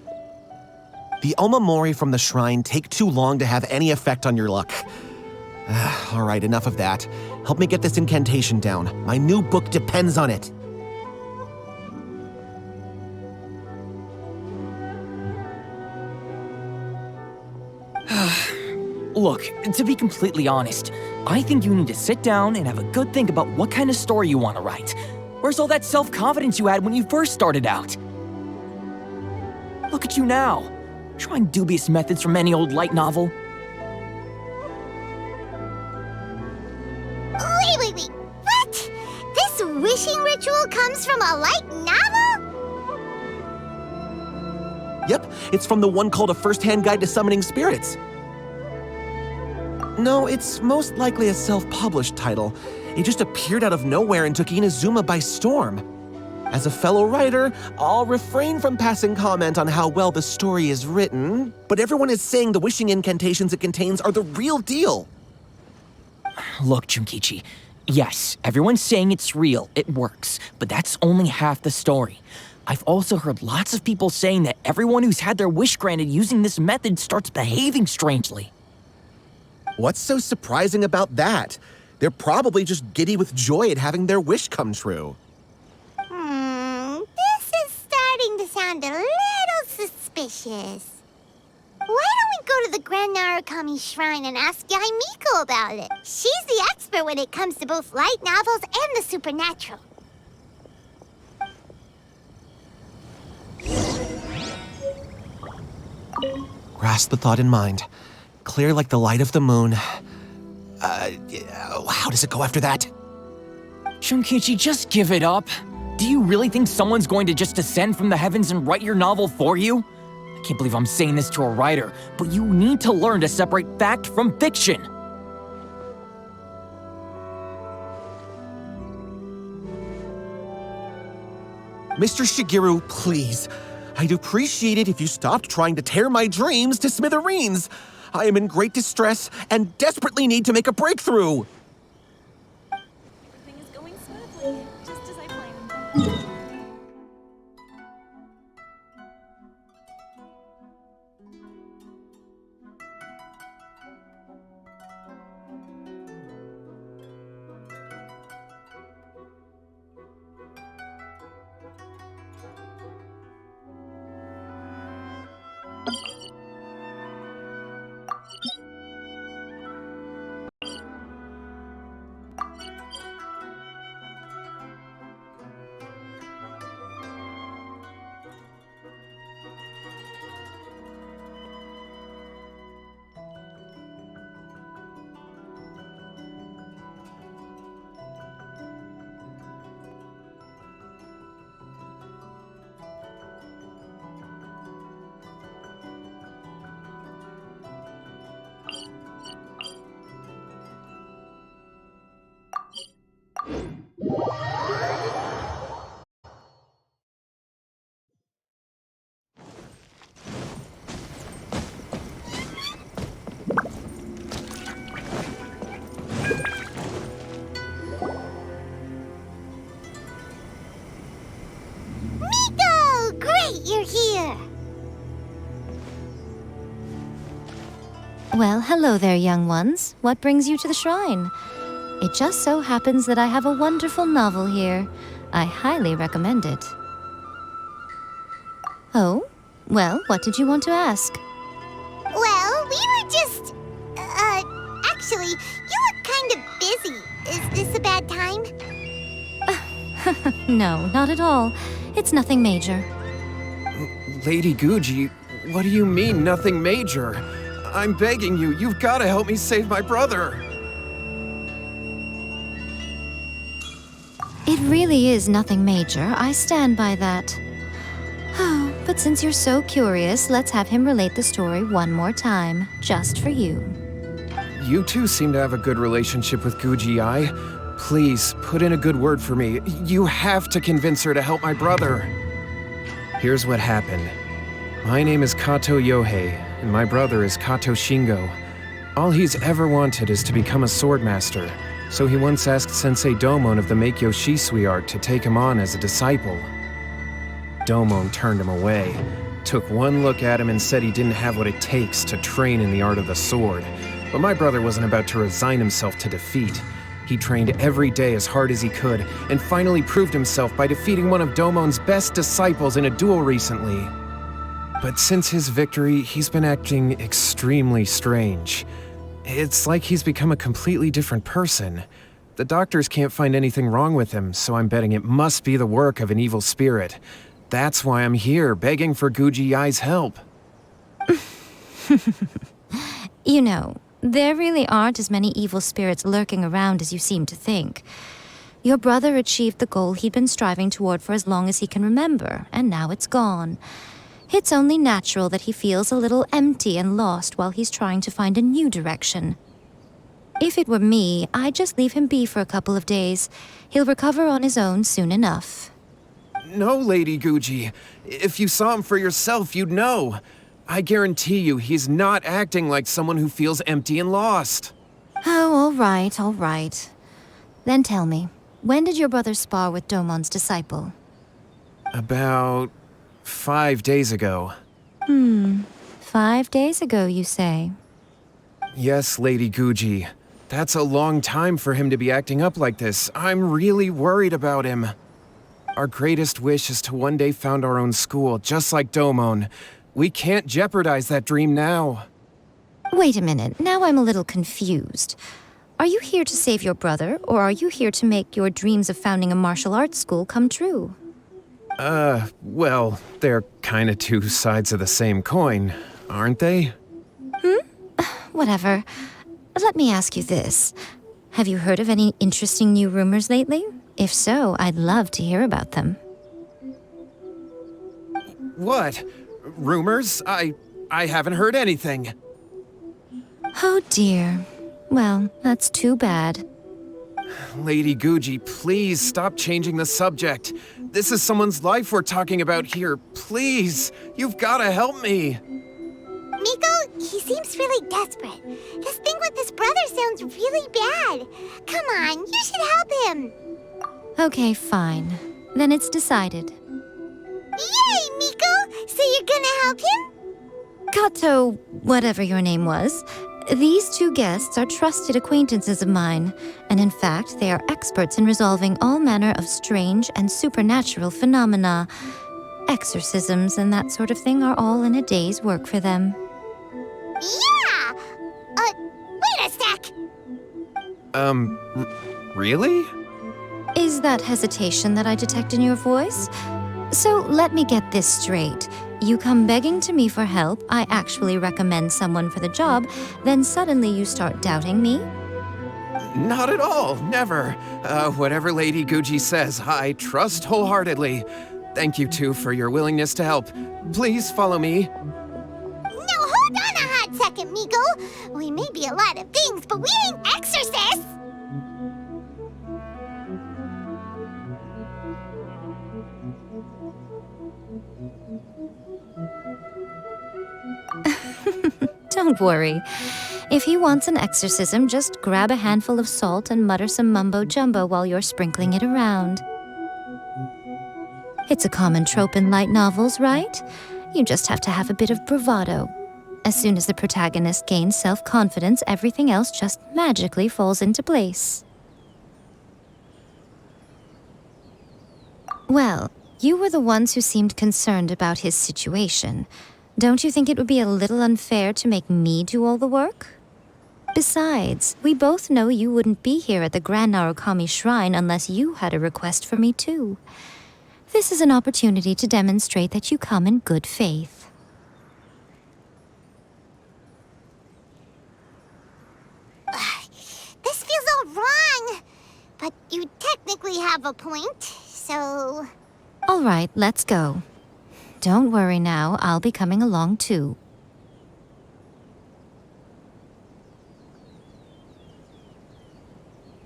The Omamori from the shrine take too long to have any effect on your luck. All right, enough of that. Help me get this incantation down. My new book depends on it. Look, to be completely honest, I think you need to sit down and have a good think about what kind of story you want to write. Where's all that self-confidence you had when you first started out? Look at you now, trying dubious methods from any old light novel. Wait. What? This wishing ritual comes from a light novel? Yep, it's from the one called A First-Hand Guide to Summoning Spirits. No, it's most likely a self-published title. It just appeared out of nowhere and took Inazuma by storm. As a fellow writer, I'll refrain from passing comment on how well the story is written, but everyone is saying the wishing incantations it contains are the real deal. Look, Junkichi, yes, everyone's saying it's real, it works, but that's only half the story. I've also heard lots of people saying that everyone who's had their wish granted using this method starts behaving strangely. What's so surprising about that? They're probably just giddy with joy at having their wish come true. This is starting to sound a little suspicious. Why don't we go to the Grand Narukami Shrine and ask Yaimiko about it? She's the expert when it comes to both light novels and the supernatural. Grasp the thought in mind. Clear like the light of the moon. How does it go after that? Junkichi, just give it up. Do you really think someone's going to just descend from the heavens and write your novel for you? I can't believe I'm saying this to a writer, but you need to learn to separate fact from fiction. Mr. Shigeru, please. I'd appreciate it if you stopped trying to tear my dreams to smithereens. I am in great distress and desperately need to make a breakthrough. Everything is going smoothly, just as I planned. Well, hello there, young ones. What brings you to the shrine? It just so happens that I have a wonderful novel here. I highly recommend it. Oh? Well, what did you want to ask? Well, we were just... actually, you look kind of busy. Is this a bad time? No, not at all. It's nothing major. Lady Guji, what do you mean, nothing major? I'm begging you, you've got to help me save my brother. It really is nothing major. I stand by that. Oh, but since you're so curious, let's have him relate the story one more time, just for you. You two seem to have a good relationship with Guji Ai. Please, put in a good word for me. You have to convince her to help my brother. Here's what happened. My name is Kato Yohei, and my brother is Kato Shingo. All he's ever wanted is to become a swordmaster, so he once asked Sensei Domon of the Meikyo Shisui art to take him on as a disciple. Domon turned him away, took one look at him and said he didn't have what it takes to train in the art of the sword. But my brother wasn't about to resign himself to defeat. He trained every day as hard as he could, and finally proved himself by defeating one of Domon's best disciples in a duel recently. But since his victory, he's been acting extremely strange. It's like he's become a completely different person. The doctors can't find anything wrong with him, so I'm betting it must be the work of an evil spirit. That's why I'm here, begging for Guji Ai's help. You know, there really aren't as many evil spirits lurking around as you seem to think. Your brother achieved the goal he'd been striving toward for as long as he can remember, and now it's gone. It's only natural that he feels a little empty and lost while he's trying to find a new direction. If it were me, I'd just leave him be for a couple of days. He'll recover on his own soon enough. No, Lady Guji. If you saw him for yourself, you'd know. I guarantee you he's not acting like someone who feels empty and lost. Oh, all right. Then tell me, when did your brother spar with Domon's disciple? About 5 days ago. 5 days ago, you say? Yes, Lady Guji. That's a long time for him to be acting up like this. I'm really worried about him. Our greatest wish is to one day found our own school, just like Domon. We can't jeopardize that dream now. Wait a minute, now I'm a little confused. Are you here to save your brother, or are you here to make your dreams of founding a martial arts school come true? Well, they're kinda two sides of the same coin, aren't they? Whatever. Let me ask you this. Have you heard of any interesting new rumors lately? If so, I'd love to hear about them. What? Rumors? I haven't heard anything. Oh dear. Well, that's too bad. Lady Guji, please stop changing the subject. This is someone's life we're talking about here. Please, you've gotta help me. Miko, he seems really desperate. This thing with his brother sounds really bad. Come on, you should help him. Okay, fine. Then it's decided. Yay, Miko! So you're gonna help him? Kato, whatever your name was, these two guests are trusted acquaintances of mine, and in fact, they are experts in resolving all manner of strange and supernatural phenomena. Exorcisms and that sort of thing are all in a day's work for them. Yeah! Wait a sec! Really? Is that hesitation that I detect in your voice? So let me get this straight. You come begging to me for help, I actually recommend someone for the job, then suddenly you start doubting me? Not at all, never. Whatever Lady Guji says, I trust wholeheartedly. Thank you two for your willingness to help. Please follow me. No, hold on a hot second, Miko. We may be a lot of things, but we ain't exorcists. Don't worry. If he wants an exorcism, just grab a handful of salt and mutter some mumbo-jumbo while you're sprinkling it around. It's a common trope in light novels, right? You just have to have a bit of bravado. As soon as the protagonist gains self-confidence, everything else just magically falls into place. Well, you were the ones who seemed concerned about his situation. Don't you think it would be a little unfair to make me do all the work? Besides, we both know you wouldn't be here at the Grand Narukami Shrine unless you had a request for me too. This is an opportunity to demonstrate that you come in good faith. This feels all wrong. But you technically have a point, so... All right, let's go. Don't worry now, I'll be coming along too.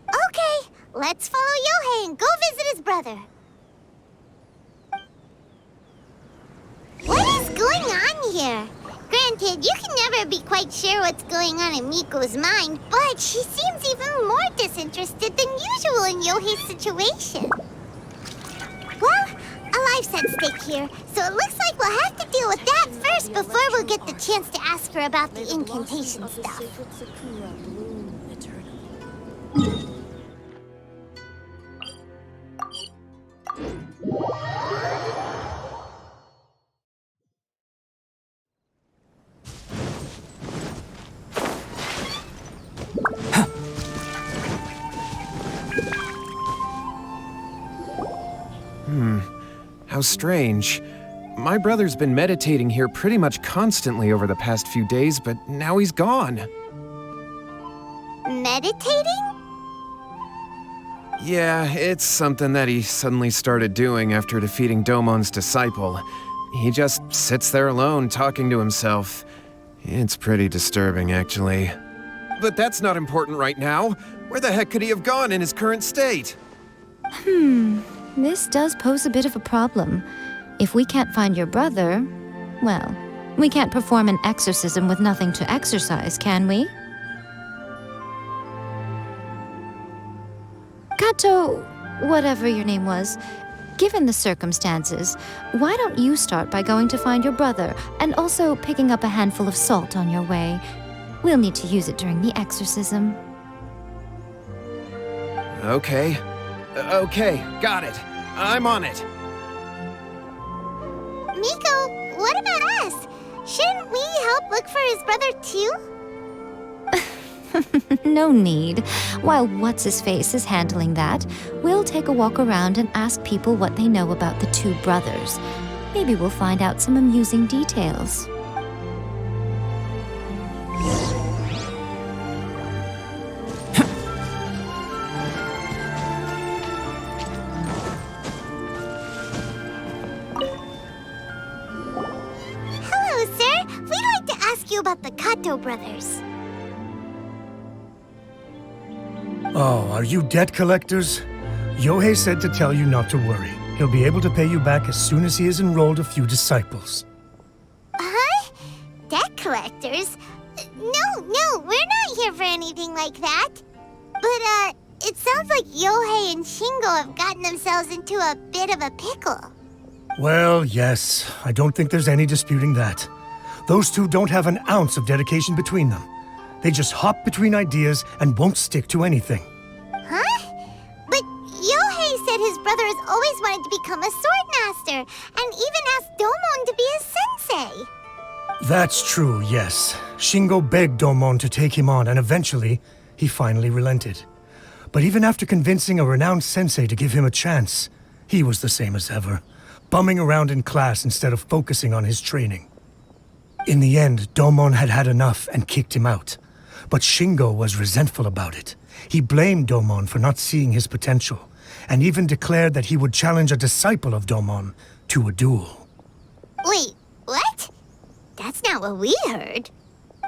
Okay, let's follow Yohei and go visit his brother. What is going on here? Granted, you can never be quite sure what's going on in Miko's mind, but she seems even more disinterested than usual in Yohei's situation. Well, a life's at stake here, so it looks like we'll have to deal with that first before we'll get the chance to ask her about the incantation stuff. How strange. My brother's been meditating here pretty much constantly over the past few days, but now he's gone. Meditating? Yeah, it's something that he suddenly started doing after defeating Domon's disciple. He just sits there alone, talking to himself. It's pretty disturbing, actually. But that's not important right now. Where the heck could he have gone in his current state? This does pose a bit of a problem. If we can't find your brother, well, we can't perform an exorcism with nothing to exorcise, can we? Kato, whatever your name was, given the circumstances, why don't you start by going to find your brother and also picking up a handful of salt on your way? We'll need to use it during the exorcism. Okay. Okay, got it. I'm on it. Miko, what about us? Shouldn't we help look for his brother too? No need. While What's-His-Face is handling that, we'll take a walk around and ask people what they know about the two brothers. Maybe we'll find out some amusing details. Hello, sir. We'd like to ask you about the Kato brothers. Oh, are you debt collectors? Yohei said to tell you not to worry. He'll be able to pay you back as soon as he has enrolled a few disciples. Huh? Debt collectors? No, we're not here for anything like that. But, it sounds like Yohei and Shingo have gotten themselves into a bit of a pickle. Well, yes. I don't think there's any disputing that. Those two don't have an ounce of dedication between them. They just hop between ideas and won't stick to anything. Huh? But Yohei said his brother has always wanted to become a sword master, and even asked Domon to be his sensei. That's true, yes. Shingo begged Domon to take him on, and eventually, he finally relented. But even after convincing a renowned sensei to give him a chance, he was the same as ever, bumming around in class instead of focusing on his training. In the end, Domon had had enough and kicked him out. But Shingo was resentful about it. He blamed Domon for not seeing his potential, and even declared that he would challenge a disciple of Domon to a duel. Wait, what? That's not what we heard.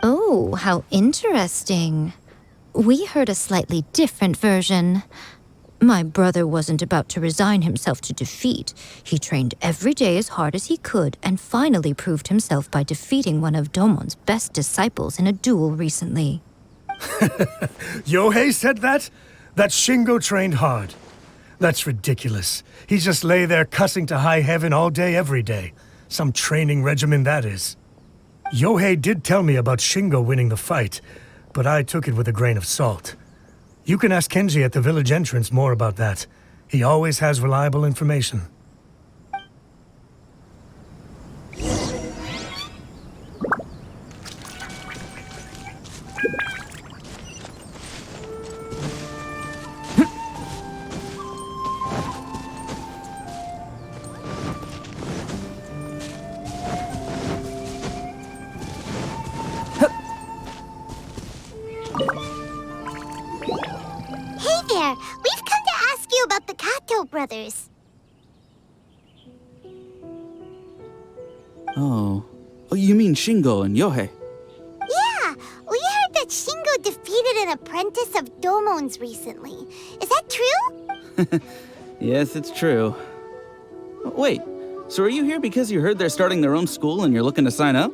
Oh, how interesting. We heard a slightly different version. My brother wasn't about to resign himself to defeat. He trained every day as hard as he could and finally proved himself by defeating one of Domon's best disciples in a duel recently. Yohei said that? That Shingo trained hard. That's ridiculous. He just lay there cussing to high heaven all day, every day. Some training regimen, that is. Yohei did tell me about Shingo winning the fight, but I took it with a grain of salt. You can ask Kenji at the village entrance more about that. He always has reliable information. Hey there! We've come to ask you about the Kato brothers. Oh, you mean Shingo and Yohei? Yeah, we heard that Shingo defeated an apprentice of Domon's recently. Is that true? Yes, it's true. Wait, so are you here because you heard they're starting their own school and you're looking to sign up?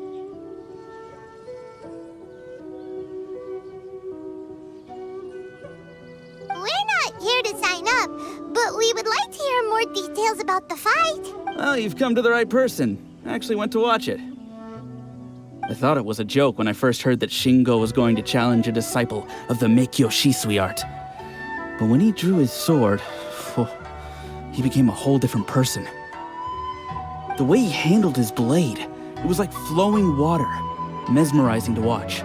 We're not here to sign up, but we would like to hear more details about the fight. Well, you've come to the right person. I actually went to watch it. I thought it was a joke when I first heard that Shingo was going to challenge a disciple of the Meikyo Shisui art. But when he drew his sword, he became a whole different person. The way he handled his blade, it was like flowing water, mesmerizing to watch.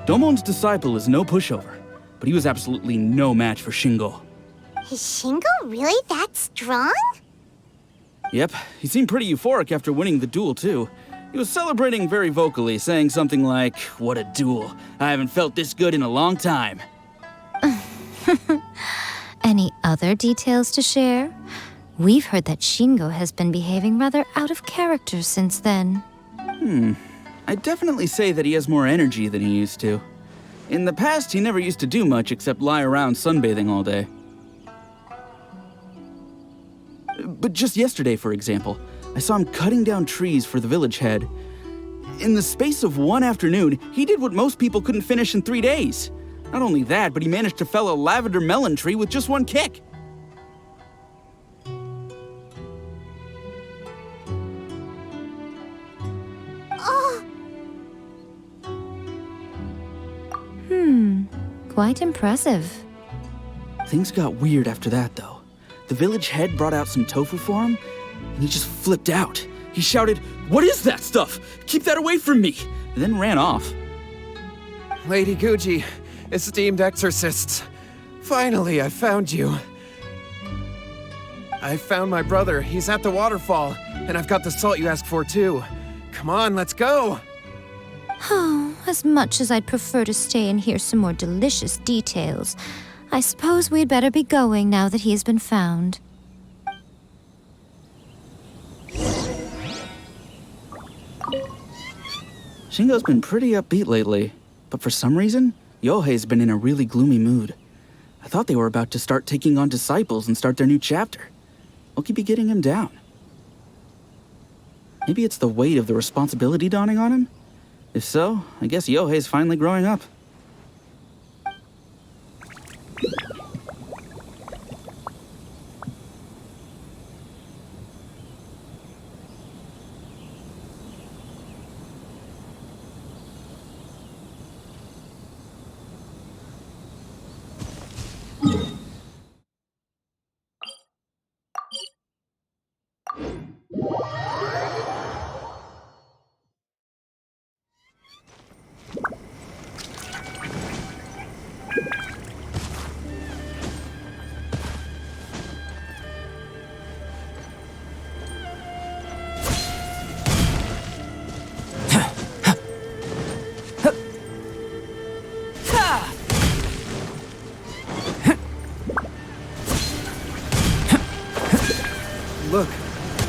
Domon's disciple is no pushover, but he was absolutely no match for Shingo. Is Shingo really that strong? Yep, he seemed pretty euphoric after winning the duel, too. He was celebrating very vocally, saying something like, "What a duel. I haven't felt this good in a long time." Any other details to share? We've heard that Shingo has been behaving rather out of character since then. I'd definitely say that he has more energy than he used to. In the past, he never used to do much except lie around sunbathing all day. But just yesterday, for example, I saw him cutting down trees for the village head. In the space of one afternoon, he did what most people couldn't finish in 3 days. Not only that, but he managed to fell a lavender melon tree with just one kick. Quite impressive. Things got weird after that, though. The village head brought out some tofu for him, and he just flipped out. He shouted, "What is that stuff? Keep that away from me!" and then ran off. Lady Guji, esteemed exorcists, finally I found you. I found my brother. He's at the waterfall, and I've got the salt you asked for too. Come on, let's go. Oh, as much as I'd prefer to stay and hear some more delicious details, I suppose we'd better be going now that he has been found. Shingo's been pretty upbeat lately, but for some reason, Yohei's been in a really gloomy mood. I thought they were about to start taking on disciples and start their new chapter. What could be getting him down? Maybe it's the weight of the responsibility dawning on him? If so, I guess Yohei's finally growing up.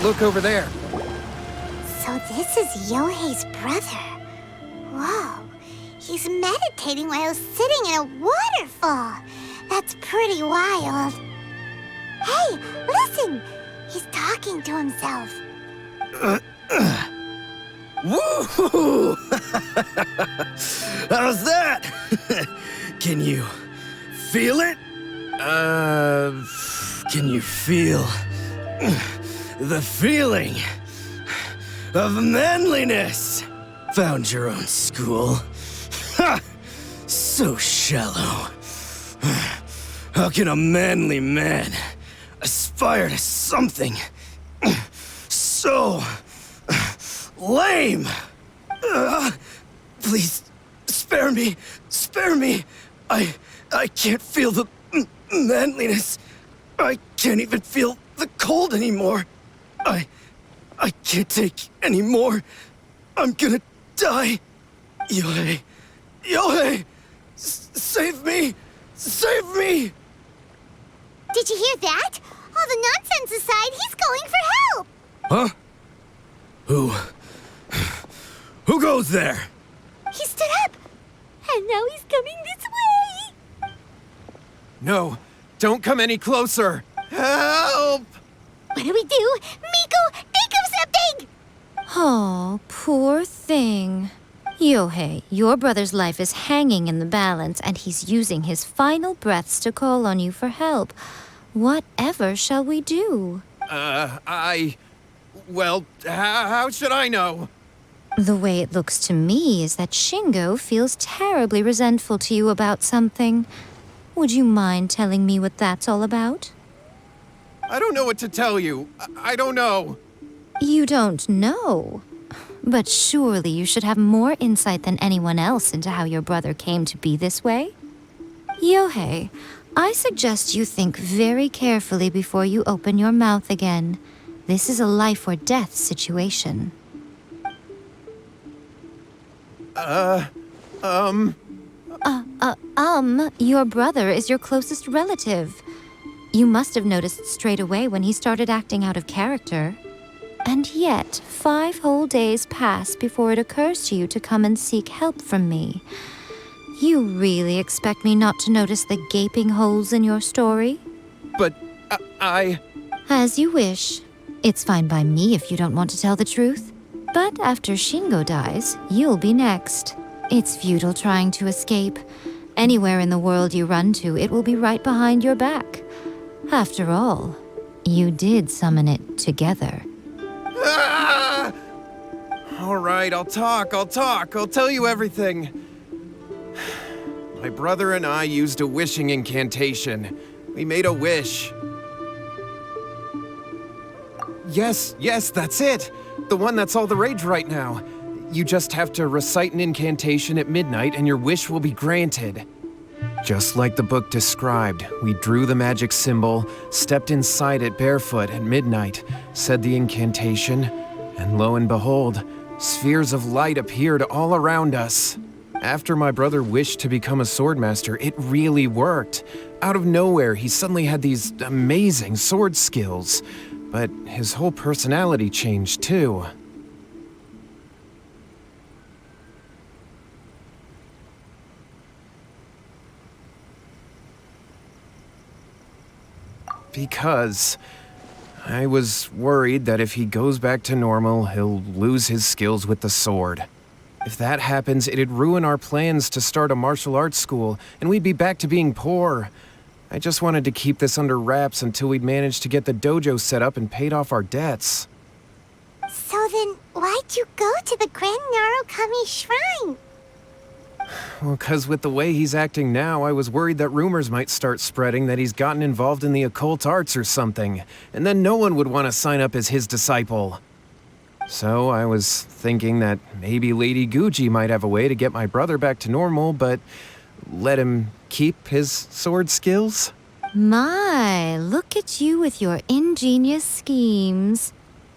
Look over there. So this is Yohei's brother. Whoa, he's meditating while sitting in a waterfall. That's pretty wild. Hey, listen! He's talking to himself. Woo! How's that? Can you feel it? Can you feel the feeling of manliness? Found your own school. Ha! So shallow. How can a manly man aspire to something so lame? Please, spare me. Spare me. I can't feel the manliness. I can't even feel the cold anymore. I can't take any more. I'm gonna die. Yohei. Yohei! Save me! Save me! Did you hear that? All the nonsense aside, he's calling for help! Huh? Who goes there? He stood up! And now he's coming this way! No, don't come any closer. Help! What do we do? Miko, think of something! Oh, poor thing. Yohei, your brother's life is hanging in the balance, and he's using his final breaths to call on you for help. Whatever shall we do? Well, how should I know? The way it looks to me is that Shingo feels terribly resentful to you about something. Would you mind telling me what that's all about? I don't know what to tell you. I don't know. You don't know? But surely you should have more insight than anyone else into how your brother came to be this way? Yohei, I suggest you think very carefully before you open your mouth again. This is a life or death situation. Your brother is your closest relative. You must have noticed straight away when he started acting out of character. And yet, 5 whole days pass before it occurs to you to come and seek help from me. You really expect me not to notice the gaping holes in your story? But As you wish. It's fine by me if you don't want to tell the truth. But after Shingo dies, you'll be next. It's futile trying to escape. Anywhere in the world you run to, it will be right behind your back. After all, you did summon it together. All right, I'll talk. I'll tell you everything. My brother and I used a wishing incantation. We made a wish. Yes, that's it. The one that's all the rage right now. You just have to recite an incantation at midnight and your wish will be granted. Just like the book described, we drew the magic symbol, stepped inside it barefoot at midnight, said the incantation, and lo and behold, spheres of light appeared all around us. After my brother wished to become a swordmaster, it really worked. Out of nowhere, he suddenly had these amazing sword skills. But his whole personality changed too. Because I was worried that if he goes back to normal, he'll lose his skills with the sword. If that happens, it'd ruin our plans to start a martial arts school, and we'd be back to being poor. I just wanted to keep this under wraps until we'd managed to get the dojo set up and paid off our debts. So then, why'd you go to the Grand Narukami Shrine? Well, 'cause with the way he's acting now, I was worried that rumors might start spreading that he's gotten involved in the occult arts or something, and then no one would want to sign up as his disciple. So I was thinking that maybe Lady Guji might have a way to get my brother back to normal, but let him keep his sword skills? My, look at you with your ingenious schemes.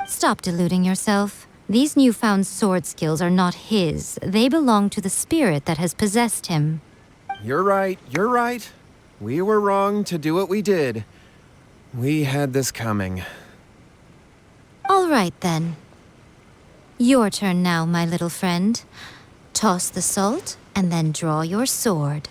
Stop deluding yourself. These newfound sword skills are not his. They belong to the spirit that has possessed him. You're right. We were wrong to do what we did. We had this coming. All right, then. Your turn now, my little friend. Toss the salt, and then draw your sword.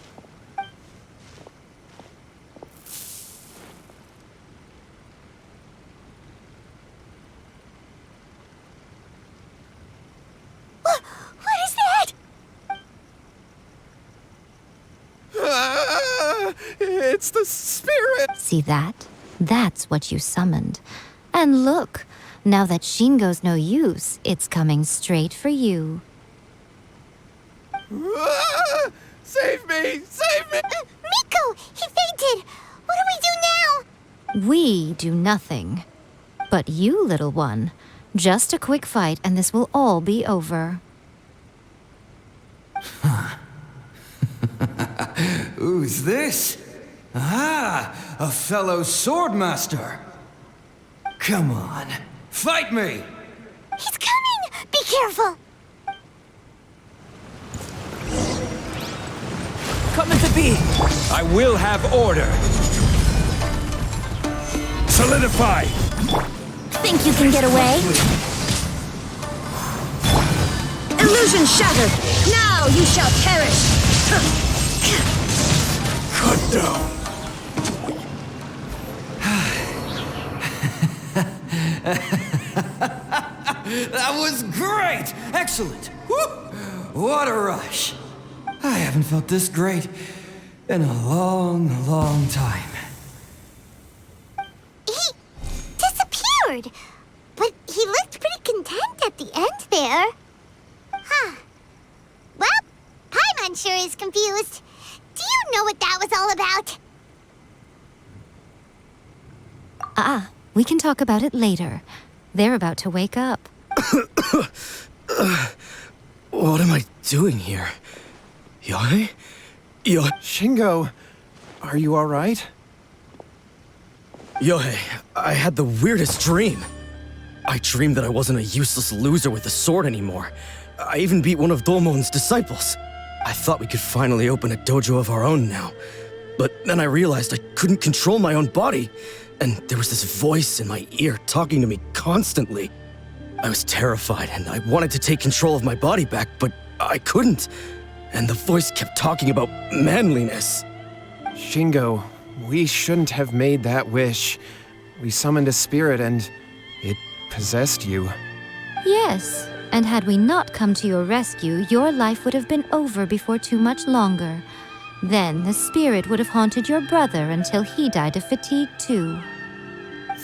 What is that? It's the spirit! See that? That's what you summoned. And look, now that Shingo's no use, it's coming straight for you. Save me! Save me! Miko! He fainted! What do we do now? We do nothing. But you, little one, just a quick fight and this will all be over. Who's this? Ah, a fellow swordmaster. Come on, fight me! He's coming! Be careful! Coming to be! I will have order. Solidify! Think you can get away? Illusion shattered! Now you shall perish! Cut down! That was great! Excellent! Woo! What a rush! I haven't felt this great in a long, long time. He disappeared! But he looked pretty content at the end there. Huh. Well, Paimon sure is confused. Do you know what that was all about? We can talk about it later. They're about to wake up. What am I doing here? Yohei? Shingo, are you alright? Yohei, I had the weirdest dream. I dreamed that I wasn't a useless loser with a sword anymore. I even beat one of Domon's disciples. I thought we could finally open a dojo of our own now. But then I realized I couldn't control my own body, and there was this voice in my ear talking to me constantly. I was terrified, and I wanted to take control of my body back, but I couldn't. And the voice kept talking about manliness. Shingo, we shouldn't have made that wish. We summoned a spirit and it possessed you. Yes, and had we not come to your rescue, your life would have been over before too much longer. Then the spirit would have haunted your brother until he died of fatigue too.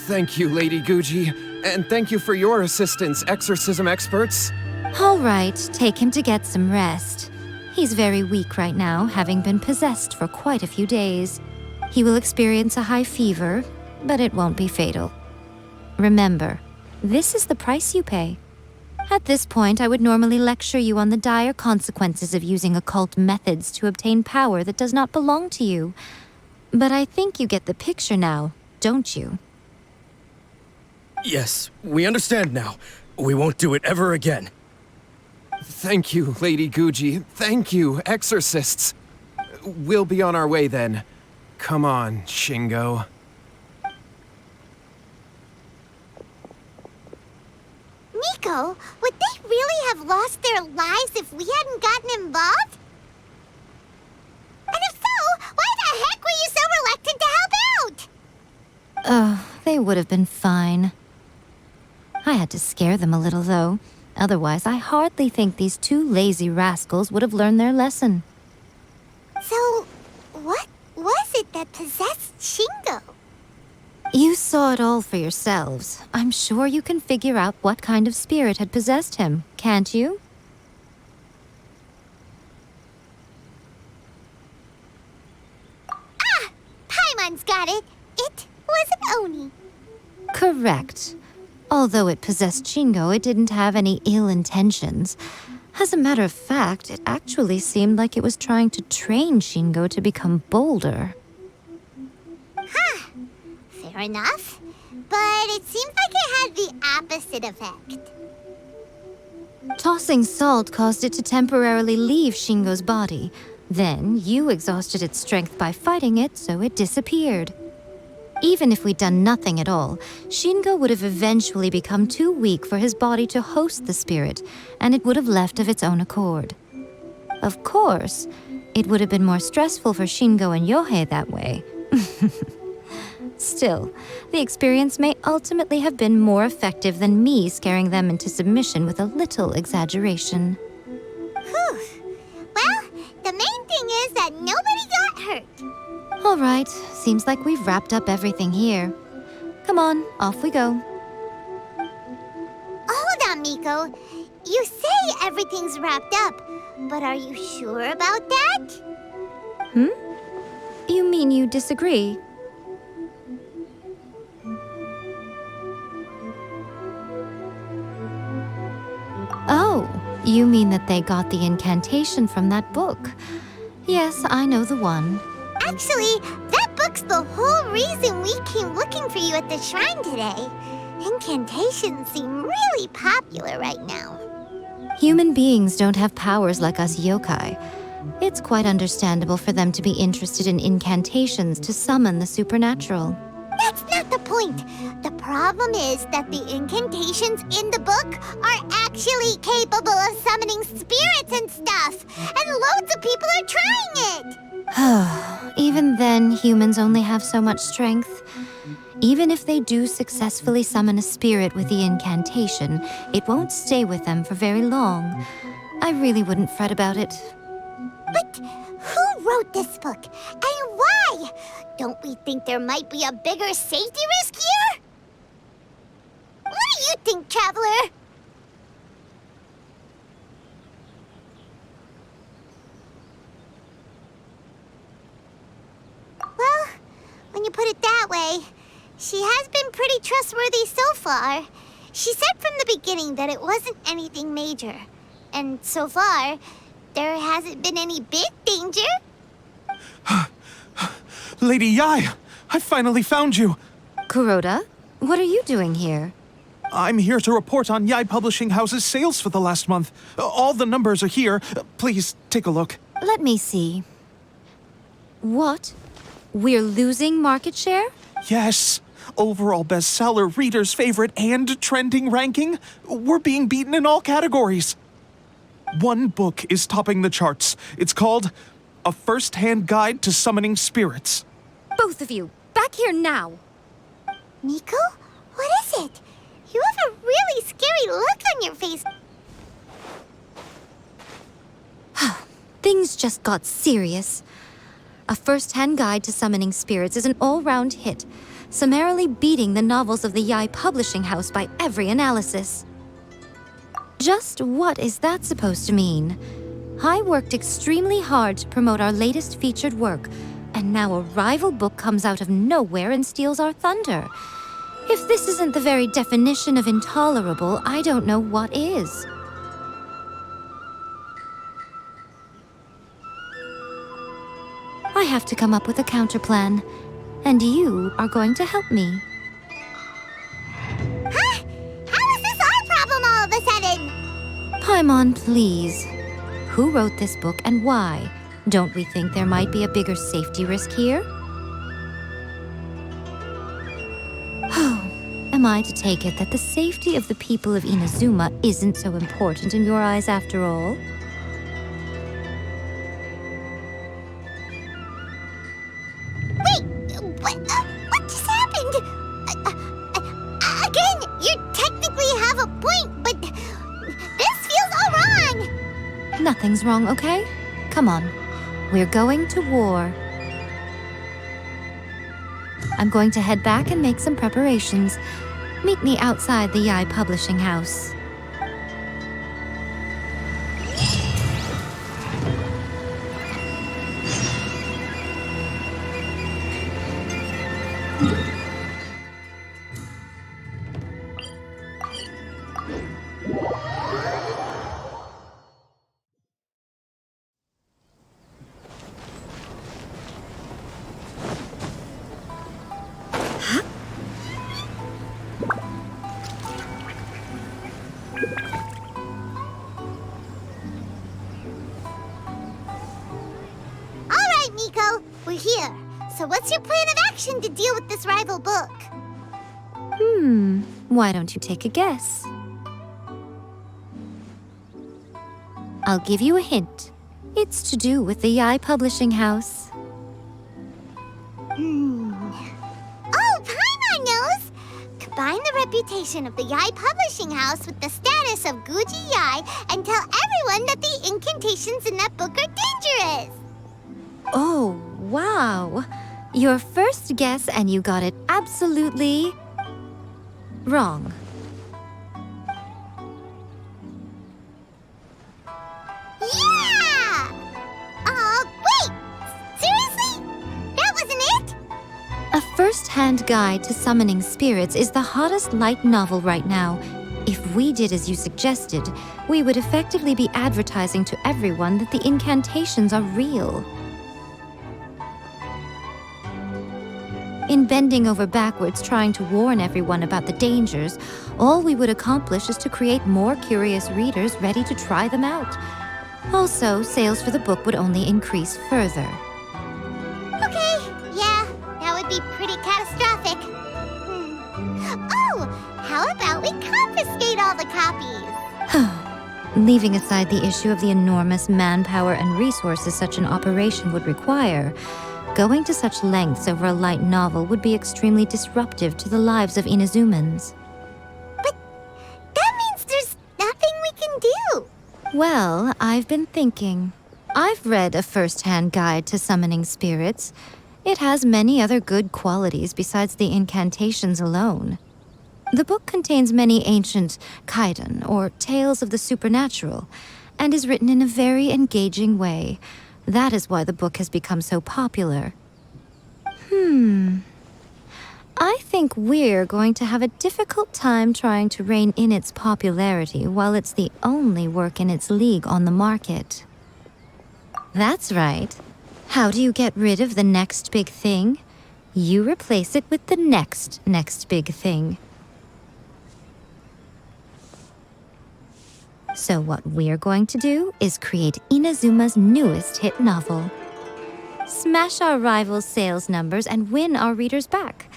Thank you, Lady Guji, and thank you for your assistance, exorcism experts. All right, take him to get some rest. He's very weak right now, having been possessed for quite a few days. He will experience a high fever, but it won't be fatal. Remember, this is the price you pay. At this point, I would normally lecture you on the dire consequences of using occult methods to obtain power that does not belong to you. But I think you get the picture now, don't you? Yes, we understand now. We won't do it ever again. Thank you, Lady Guji. Thank you, exorcists. We'll be on our way then. Come on, Shingo. Miko, would they really have lost their lives if we hadn't gotten involved? And if so, why the heck were you so reluctant to help out? Oh, they would have been fine. I had to scare them a little, though. Otherwise, I hardly think these two lazy rascals would have learned their lesson. So, what was it that possessed Shingo? You saw it all for yourselves. I'm sure you can figure out what kind of spirit had possessed him, can't you? Ah! Paimon's got it. It was an Oni. Correct. Although it possessed Shingo, it didn't have any ill intentions. As a matter of fact, it actually seemed like it was trying to train Shingo to become bolder. Huh. Fair enough. But it seems like it had the opposite effect. Tossing salt caused it to temporarily leave Shingo's body. Then, you exhausted its strength by fighting it, so it disappeared. Even if we'd done nothing at all, Shingo would have eventually become too weak for his body to host the spirit, and it would have left of its own accord. Of course, it would have been more stressful for Shingo and Yohei that way. Still, the experience may ultimately have been more effective than me scaring them into submission with a little exaggeration. Whew. Well, the main thing is that nobody got hurt. All right, seems like we've wrapped up everything here. Come on, off we go. Hold on, Miko. You say everything's wrapped up, But are you sure about that? You mean you disagree? Oh, you mean that they got the incantation from that book? Yes, I know the one. Actually, that book's the whole reason we came looking for you at the shrine today. Incantations seem really popular right now. Human beings don't have powers like us yokai. It's quite understandable for them to be interested in incantations to summon the supernatural. That's not the point. The problem is that the incantations in the book are actually capable of summoning spirits and stuff. And loads of people are trying it. Even then, humans only have so much strength. Even if they do successfully summon a spirit with the incantation, it won't stay with them for very long. I really wouldn't fret about it. But who wrote this book? And why? Don't we think there might be a bigger safety risk here? What do you think, Traveler? Well, when you put it that way, she has been pretty trustworthy so far. She said from the beginning that it wasn't anything major. And so far, there hasn't been any big danger. Lady Yai, I finally found you. Kuroda, what are you doing here? I'm here to report on Yai Publishing House's sales for the last month. All the numbers are here. Please take a look. Let me see. What? We're losing market share? Yes. Overall bestseller, readers' favorite, and trending ranking. We're being beaten in all categories. One book is topping the charts. It's called A First-Hand Guide to Summoning Spirits. Both of you, back here now! Nico? What is it? You have a really scary look on your face. Things just got serious. A First-Hand Guide to Summoning Spirits is an all-round hit, summarily beating the novels of the Yai Publishing House by every analysis. Just what is that supposed to mean? I worked extremely hard to promote our latest featured work, and now a rival book comes out of nowhere and steals our thunder. If this isn't the very definition of intolerable, I don't know what is. I have to come up with a counterplan, and you are going to help me. Huh? How is this our problem all of a sudden? Paimon, please. Who wrote this book and why? Don't we think there might be a bigger safety risk here? Am I to take it that the safety of the people of Inazuma isn't so important in your eyes after all? What just happened? Again, you technically have a point, but this feels all wrong. Nothing's wrong, okay? Come on. We're going to war. I'm going to head back and make some preparations. Meet me outside the Yai Publishing House. Nico, we're here. So what's your plan of action to deal with this rival book? Why don't you take a guess? I'll give you a hint. It's to do with the Yai Publishing House. Oh, Paimon knows! Combine the reputation of the Yai Publishing House with the status of Guji Yai and tell everyone that the incantations in that book are dangerous! Oh, wow. Your first guess and you got it absolutely wrong. Yeah! First-Hand Guide to Summoning Spirits is the hottest light novel right now. If we did as you suggested, we would effectively be advertising to everyone that the incantations are real. In bending over backwards trying to warn everyone about the dangers, all we would accomplish is to create more curious readers ready to try them out. Also, sales for the book would only increase further. Okay, yeah, that would be pretty catastrophic. Oh, how about we confiscate all the copies? Leaving aside the issue of the enormous manpower and resources such an operation would require, going to such lengths over a light novel would be extremely disruptive to the lives of Inazumans. But that means there's nothing we can do. Well, I've been thinking. I've read A First-Hand Guide to Summoning Spirits. It has many other good qualities besides the incantations alone. The book contains many ancient kaidan, or tales of the supernatural, and is written in a very engaging way. That is why the book has become so popular. I think we're going to have a difficult time trying to rein in its popularity while it's the only work in its league on the market. That's right. How do you get rid of the next big thing? You replace it with the next big thing. So what we're going to do is create Inazuma's newest hit novel. Smash our rivals' sales numbers and win our readers back.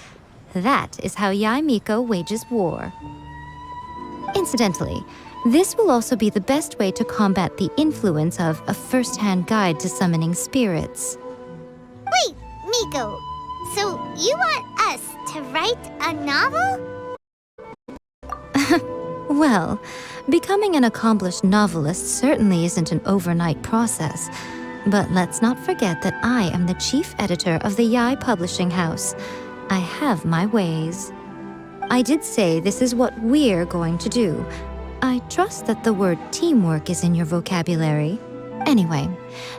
That is how Yae Miko wages war. Incidentally, this will also be the best way to combat the influence of A First-Hand Guide to Summoning Spirits. Wait, Miko, so you want us to write a novel? Well, becoming an accomplished novelist certainly isn't an overnight process. But let's not forget that I am the chief editor of the Yae Publishing House. I have my ways. I did say this is what we're going to do. I trust that the word teamwork is in your vocabulary. Anyway,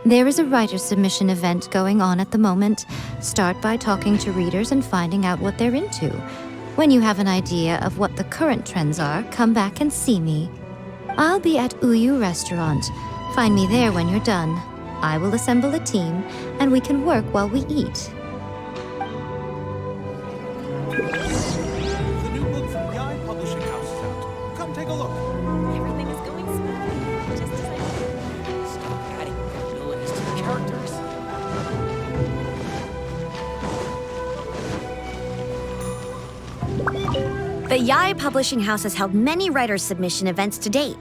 there is a writer submission event going on at the moment. Start by talking to readers and finding out what they're into. When you have an idea of what the current trends are, come back and see me. I'll be at Uyu Restaurant. Find me there when you're done. I will assemble a team, and we can work while we eat. The new book from Yae Publishing House is out. Come take a look. Everything is going smoothly, just as I hoped. Stop adding abilities to the characters. The Yae Publishing House has held many writer submission events to date.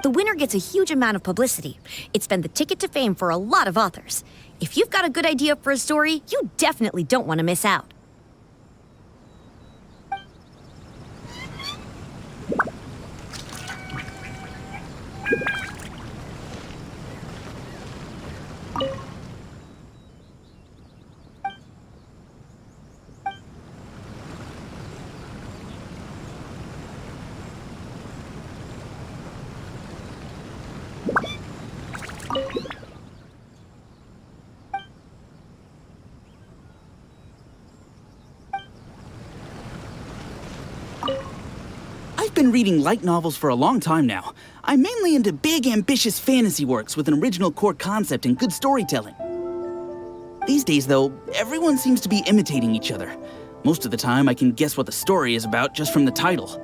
The winner gets a huge amount of publicity. It's been the ticket to fame for a lot of authors. If you've got a good idea for a story, you definitely don't want to miss out. I've been reading light novels for a long time now. I'm mainly into big, ambitious fantasy works with an original core concept and good storytelling. These days, though, everyone seems to be imitating each other. Most of the time, I can guess what the story is about just from the title.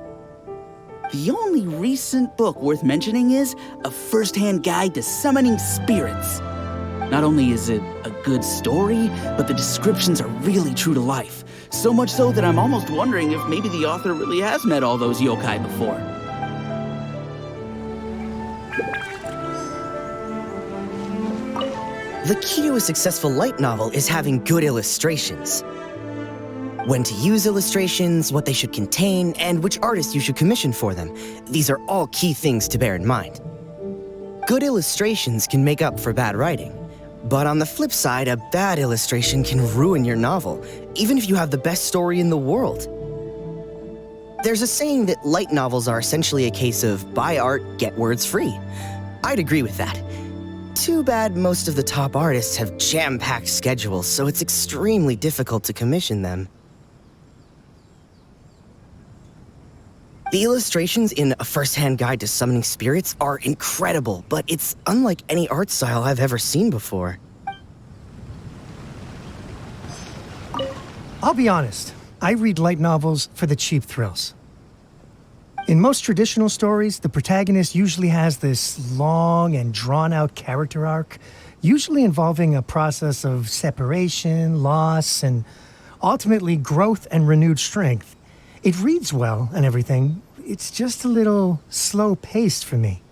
The only recent book worth mentioning is A First-Hand Guide to Summoning Spirits. Not only is it a good story, but the descriptions are really true to life. So much so that I'm almost wondering if maybe the author really has met all those yokai before. The key to a successful light novel is having good illustrations. When to use illustrations, what they should contain, and which artist you should commission for them. These are all key things to bear in mind. Good illustrations can make up for bad writing. But on the flip side, a bad illustration can ruin your novel, even if you have the best story in the world. There's a saying that light novels are essentially a case of buy art, get words free. I'd agree with that. Too bad most of the top artists have jam-packed schedules, so it's extremely difficult to commission them. The illustrations in A First-Hand Guide to Summoning Spirits are incredible, but it's unlike any art style I've ever seen before. I'll be honest, I read light novels for the cheap thrills. In most traditional stories, the protagonist usually has this long and drawn-out character arc, usually involving a process of separation, loss, and ultimately growth and renewed strength. It reads well and everything, it's just a little slow-paced for me.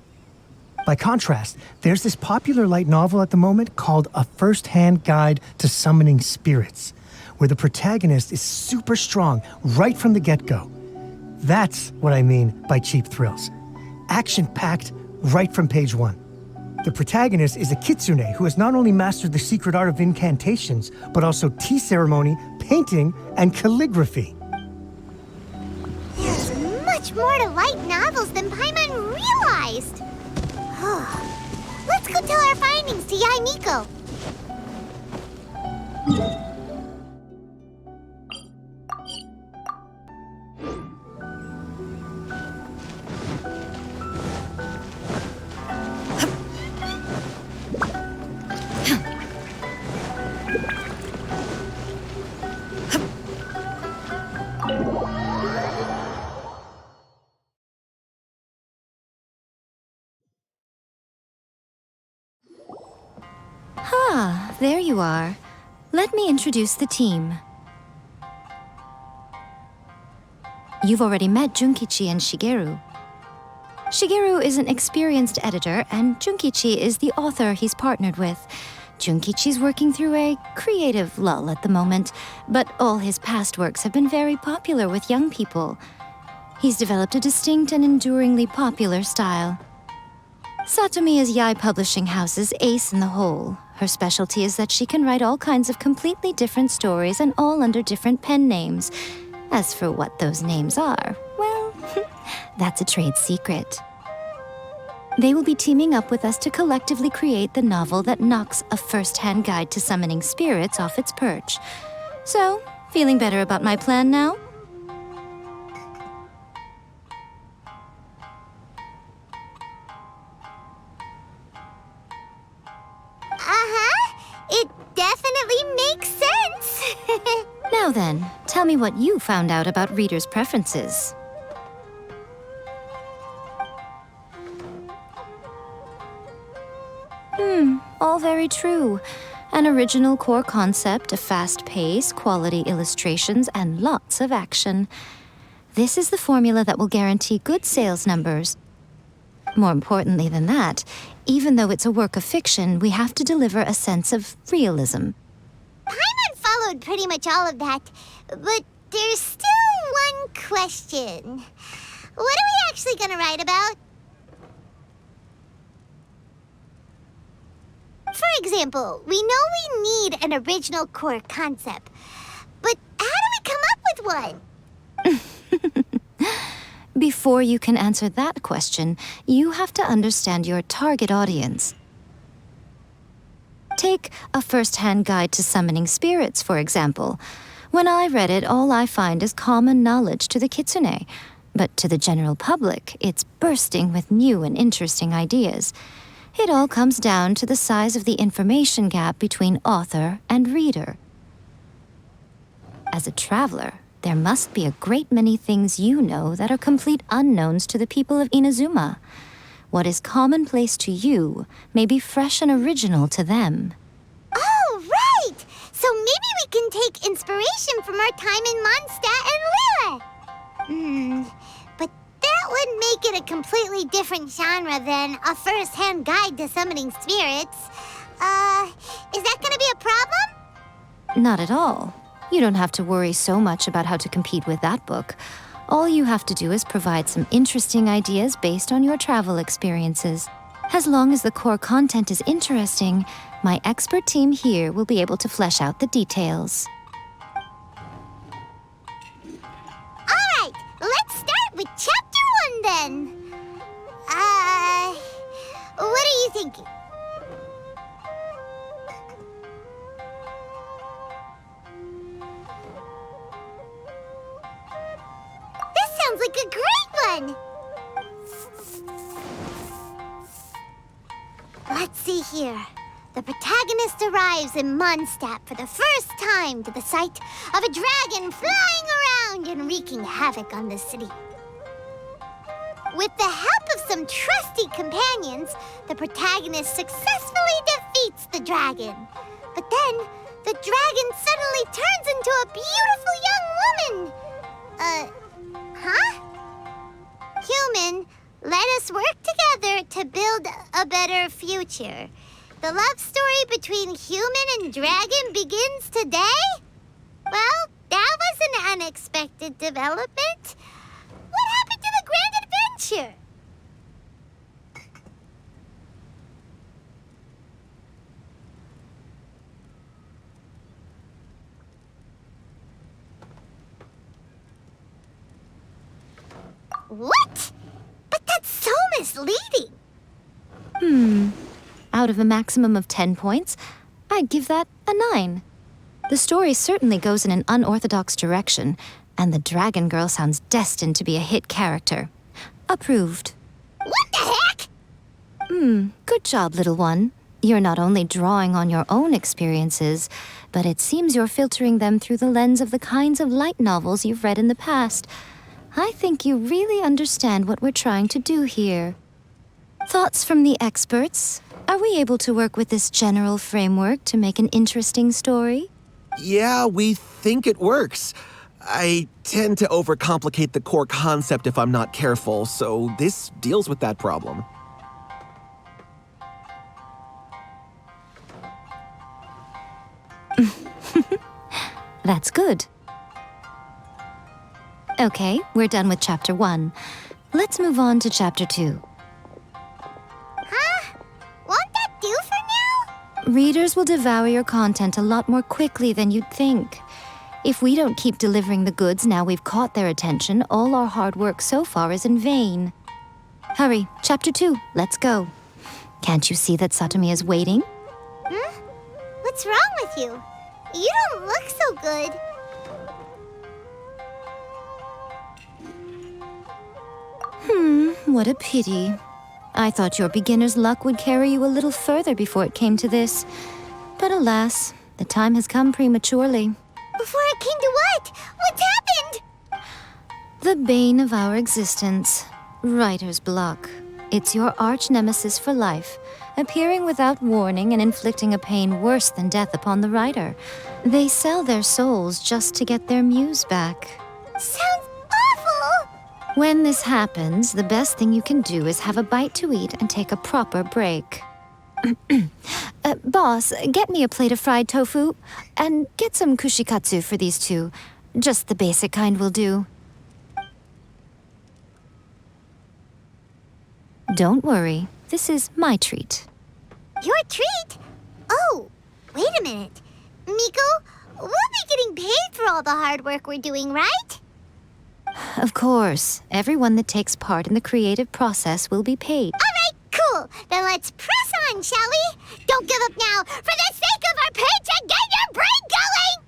By contrast, there's this popular light novel at the moment called A First-Hand Guide to Summoning Spirits, where the protagonist is super strong right from the get-go. That's what I mean by cheap thrills. Action-packed right from page 1. The protagonist is a kitsune who has not only mastered the secret art of incantations, but also tea ceremony, painting, and calligraphy. There's much more to light novels than Paimon realized. Let's go tell our findings to Yae Miko. Ah, there you are. Let me introduce the team. You've already met Junkichi and Shigeru. Shigeru is an experienced editor, and Junkichi is the author he's partnered with. Junkichi's working through a creative lull at the moment, but all his past works have been very popular with young people. He's developed a distinct and enduringly popular style. Satomi is Yae Publishing House's ace in the hole. Her specialty is that she can write all kinds of completely different stories and all under different pen names. As for what those names are, well, that's a trade secret. They will be teaming up with us to collectively create the novel that knocks A First-Hand Guide to Summoning Spirits off its perch. So, feeling better about my plan now? It definitely makes sense. Now then, tell me what you found out about readers' preferences. All very true. An original core concept, a fast pace, quality illustrations, and lots of action. This is the formula that will guarantee good sales numbers. More importantly than that, even though it's a work of fiction, we have to deliver a sense of realism. Paimon followed pretty much all of that, but there's still one question. What are we actually gonna write about? For example, we know we need an original core concept, but how do we come up with one? Before you can answer that question, you have to understand your target audience. Take A First-Hand Guide to Summoning Spirits, for example. When I read it, all I find is common knowledge to the kitsune. But to the general public, it's bursting with new and interesting ideas. It all comes down to the size of the information gap between author and reader. As a traveler, there must be a great many things you know that are complete unknowns to the people of Inazuma. What is commonplace to you may be fresh and original to them. Oh, right! So maybe we can take inspiration from our time in Mondstadt and Liyue. But that would make it a completely different genre than A First-Hand Guide to Summoning Spirits. Is that gonna be a problem? Not at all. You don't have to worry so much about how to compete with that book. All you have to do is provide some interesting ideas based on your travel experiences. As long as the core content is interesting, my expert team here will be able to flesh out the details. Alright, let's start with Chapter 1 then. What are you thinking? sounds like a great one! Let's see here. The protagonist arrives in Mondstadt for the first time to the sight of a dragon flying around and wreaking havoc on the city. With the help of some trusty companions, the protagonist successfully defeats the dragon. But then, the dragon suddenly turns into a beautiful young woman. Huh? Human, let us work together to build a better future. The love story between human and dragon begins today? Well, that was an unexpected development. What happened to the grand adventure? What? But that's so misleading. Out of a maximum of 10 points, I'd give that a 9. The story certainly goes in an unorthodox direction, and the Dragon Girl sounds destined to be a hit character. Approved. What the heck? Good job, little one. You're not only drawing on your own experiences, but it seems you're filtering them through the lens of the kinds of light novels you've read in the past. I think you really understand what we're trying to do here. Thoughts from the experts? Are we able to work with this general framework to make an interesting story? Yeah, we think it works. I tend to overcomplicate the core concept if I'm not careful, so this deals with that problem. That's good. Okay, we're done with Chapter 1. Let's move on to Chapter 2. Huh? Won't that do for now? Readers will devour your content a lot more quickly than you'd think. If we don't keep delivering the goods now we've caught their attention, all our hard work so far is in vain. Hurry, Chapter 2, let's go. Can't you see that Satomi is waiting? What's wrong with you? You don't look so good. What a pity. I thought your beginner's luck would carry you a little further before it came to this. But alas, the time has come prematurely. Before it came to what? What's happened? The bane of our existence. Writer's block. It's your arch nemesis for life, appearing without warning and inflicting a pain worse than death upon the writer. They sell their souls just to get their muse back. Sounds awful! When this happens, the best thing you can do is have a bite to eat and take a proper break. Boss, get me a plate of fried tofu, and get some kushikatsu for these two. Just the basic kind will do. Don't worry, this is my treat. Your treat? Oh, wait a minute. Miko, we'll be getting paid for all the hard work we're doing, right? Of course, everyone that takes part in the creative process will be paid. All right, cool. Then let's press on, shall we? Don't give up now. For the sake of our paycheck, get your brain going!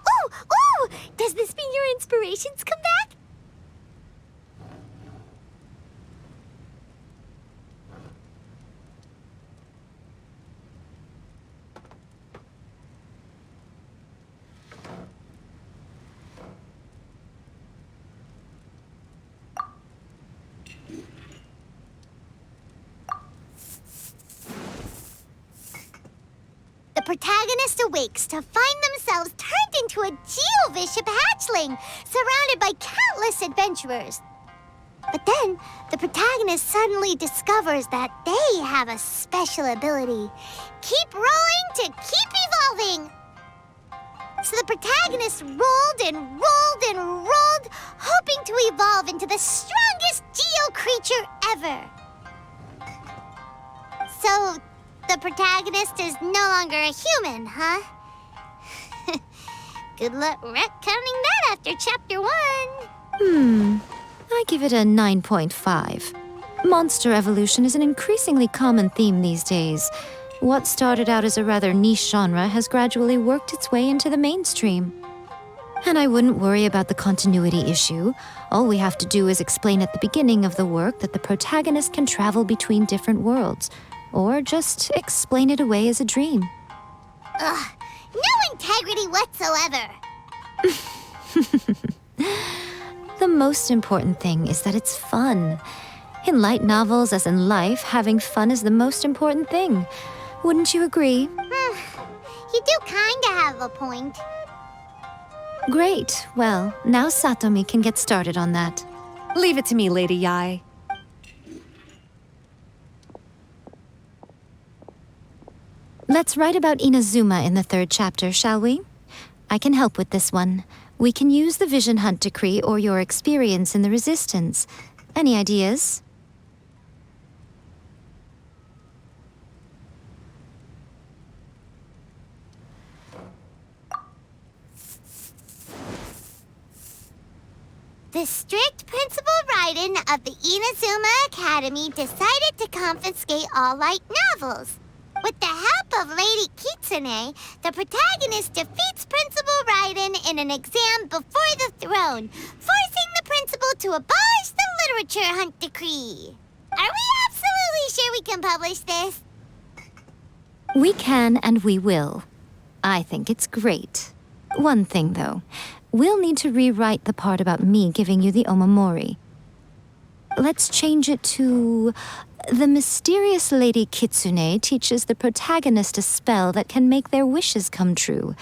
Ooh! Does this mean your inspirations come back? The protagonist awakes to find themselves turned into a Geovishap hatchling, surrounded by countless adventurers. But then, the protagonist suddenly discovers that they have a special ability. Keep rolling to keep evolving! So the protagonist rolled and rolled and rolled, hoping to evolve into the strongest Geo creature ever. So, the protagonist is no longer a human, huh? Good luck retconning that after Chapter 1. I give it a 9.5. Monster evolution is an increasingly common theme these days. What started out as a rather niche genre has gradually worked its way into the mainstream. And I wouldn't worry about the continuity issue. All we have to do is explain at the beginning of the work that the protagonist can travel between different worlds, or just explain it away as a dream. Ugh, no integrity whatsoever. The most important thing is that it's fun. In light novels, as in life, having fun is the most important thing. Wouldn't you agree? You do kinda have a point. Great. Well, now Satomi can get started on that. Leave it to me, Lady Yae. Let's write about Inazuma in the 3rd chapter, shall we? I can help with this one. We can use the Vision Hunt Decree or your experience in the Resistance. Any ideas? The strict Principal Raiden of the Inazuma Academy decided to confiscate all light novels. With the help of Lady Kitsune, the protagonist defeats Principal Raiden in an exam before the throne, forcing the principal to abolish the Literature Hunt Decree. Are we absolutely sure we can publish this? We can and we will. I think it's great. One thing, though. We'll need to rewrite the part about me giving you the Omamori. Let's change it to... The mysterious Lady Kitsune teaches the protagonist a spell that can make their wishes come true.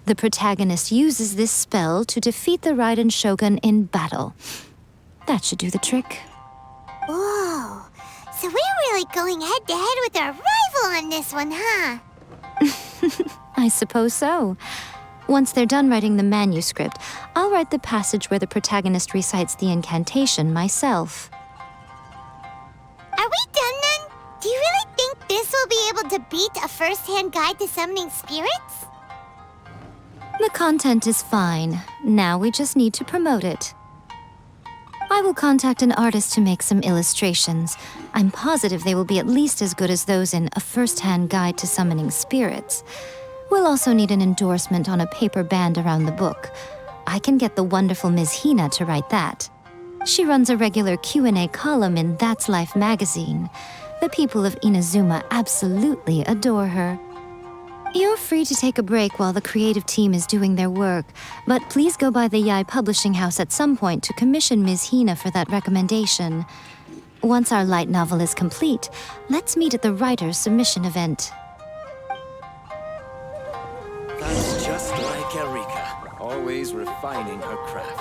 The protagonist uses this spell to defeat the Raiden Shogun in battle. That should do the trick. Whoa, so we're really going head-to-head with our rival on this one, huh? I suppose so. Once they're done writing the manuscript, I'll write the passage where the protagonist recites the incantation myself. Are we done then? Do you really think this will be able to beat a first-hand guide to summoning spirits? The content is fine. Now we just need to promote it. I will contact an artist to make some illustrations. I'm positive they will be at least as good as those in A First-Hand Guide to Summoning Spirits. We'll also need an endorsement on a paper band around the book. I can get the wonderful Ms. Hina to write that. She runs a regular Q&A column in That's Life magazine. The people of Inazuma absolutely adore her. You're free to take a break while the creative team is doing their work, but please go by the Yae Publishing House at some point to commission Ms. Hina for that recommendation. Once our light novel is complete, let's meet at the writer's submission event. That's just like Erika, always refining her craft.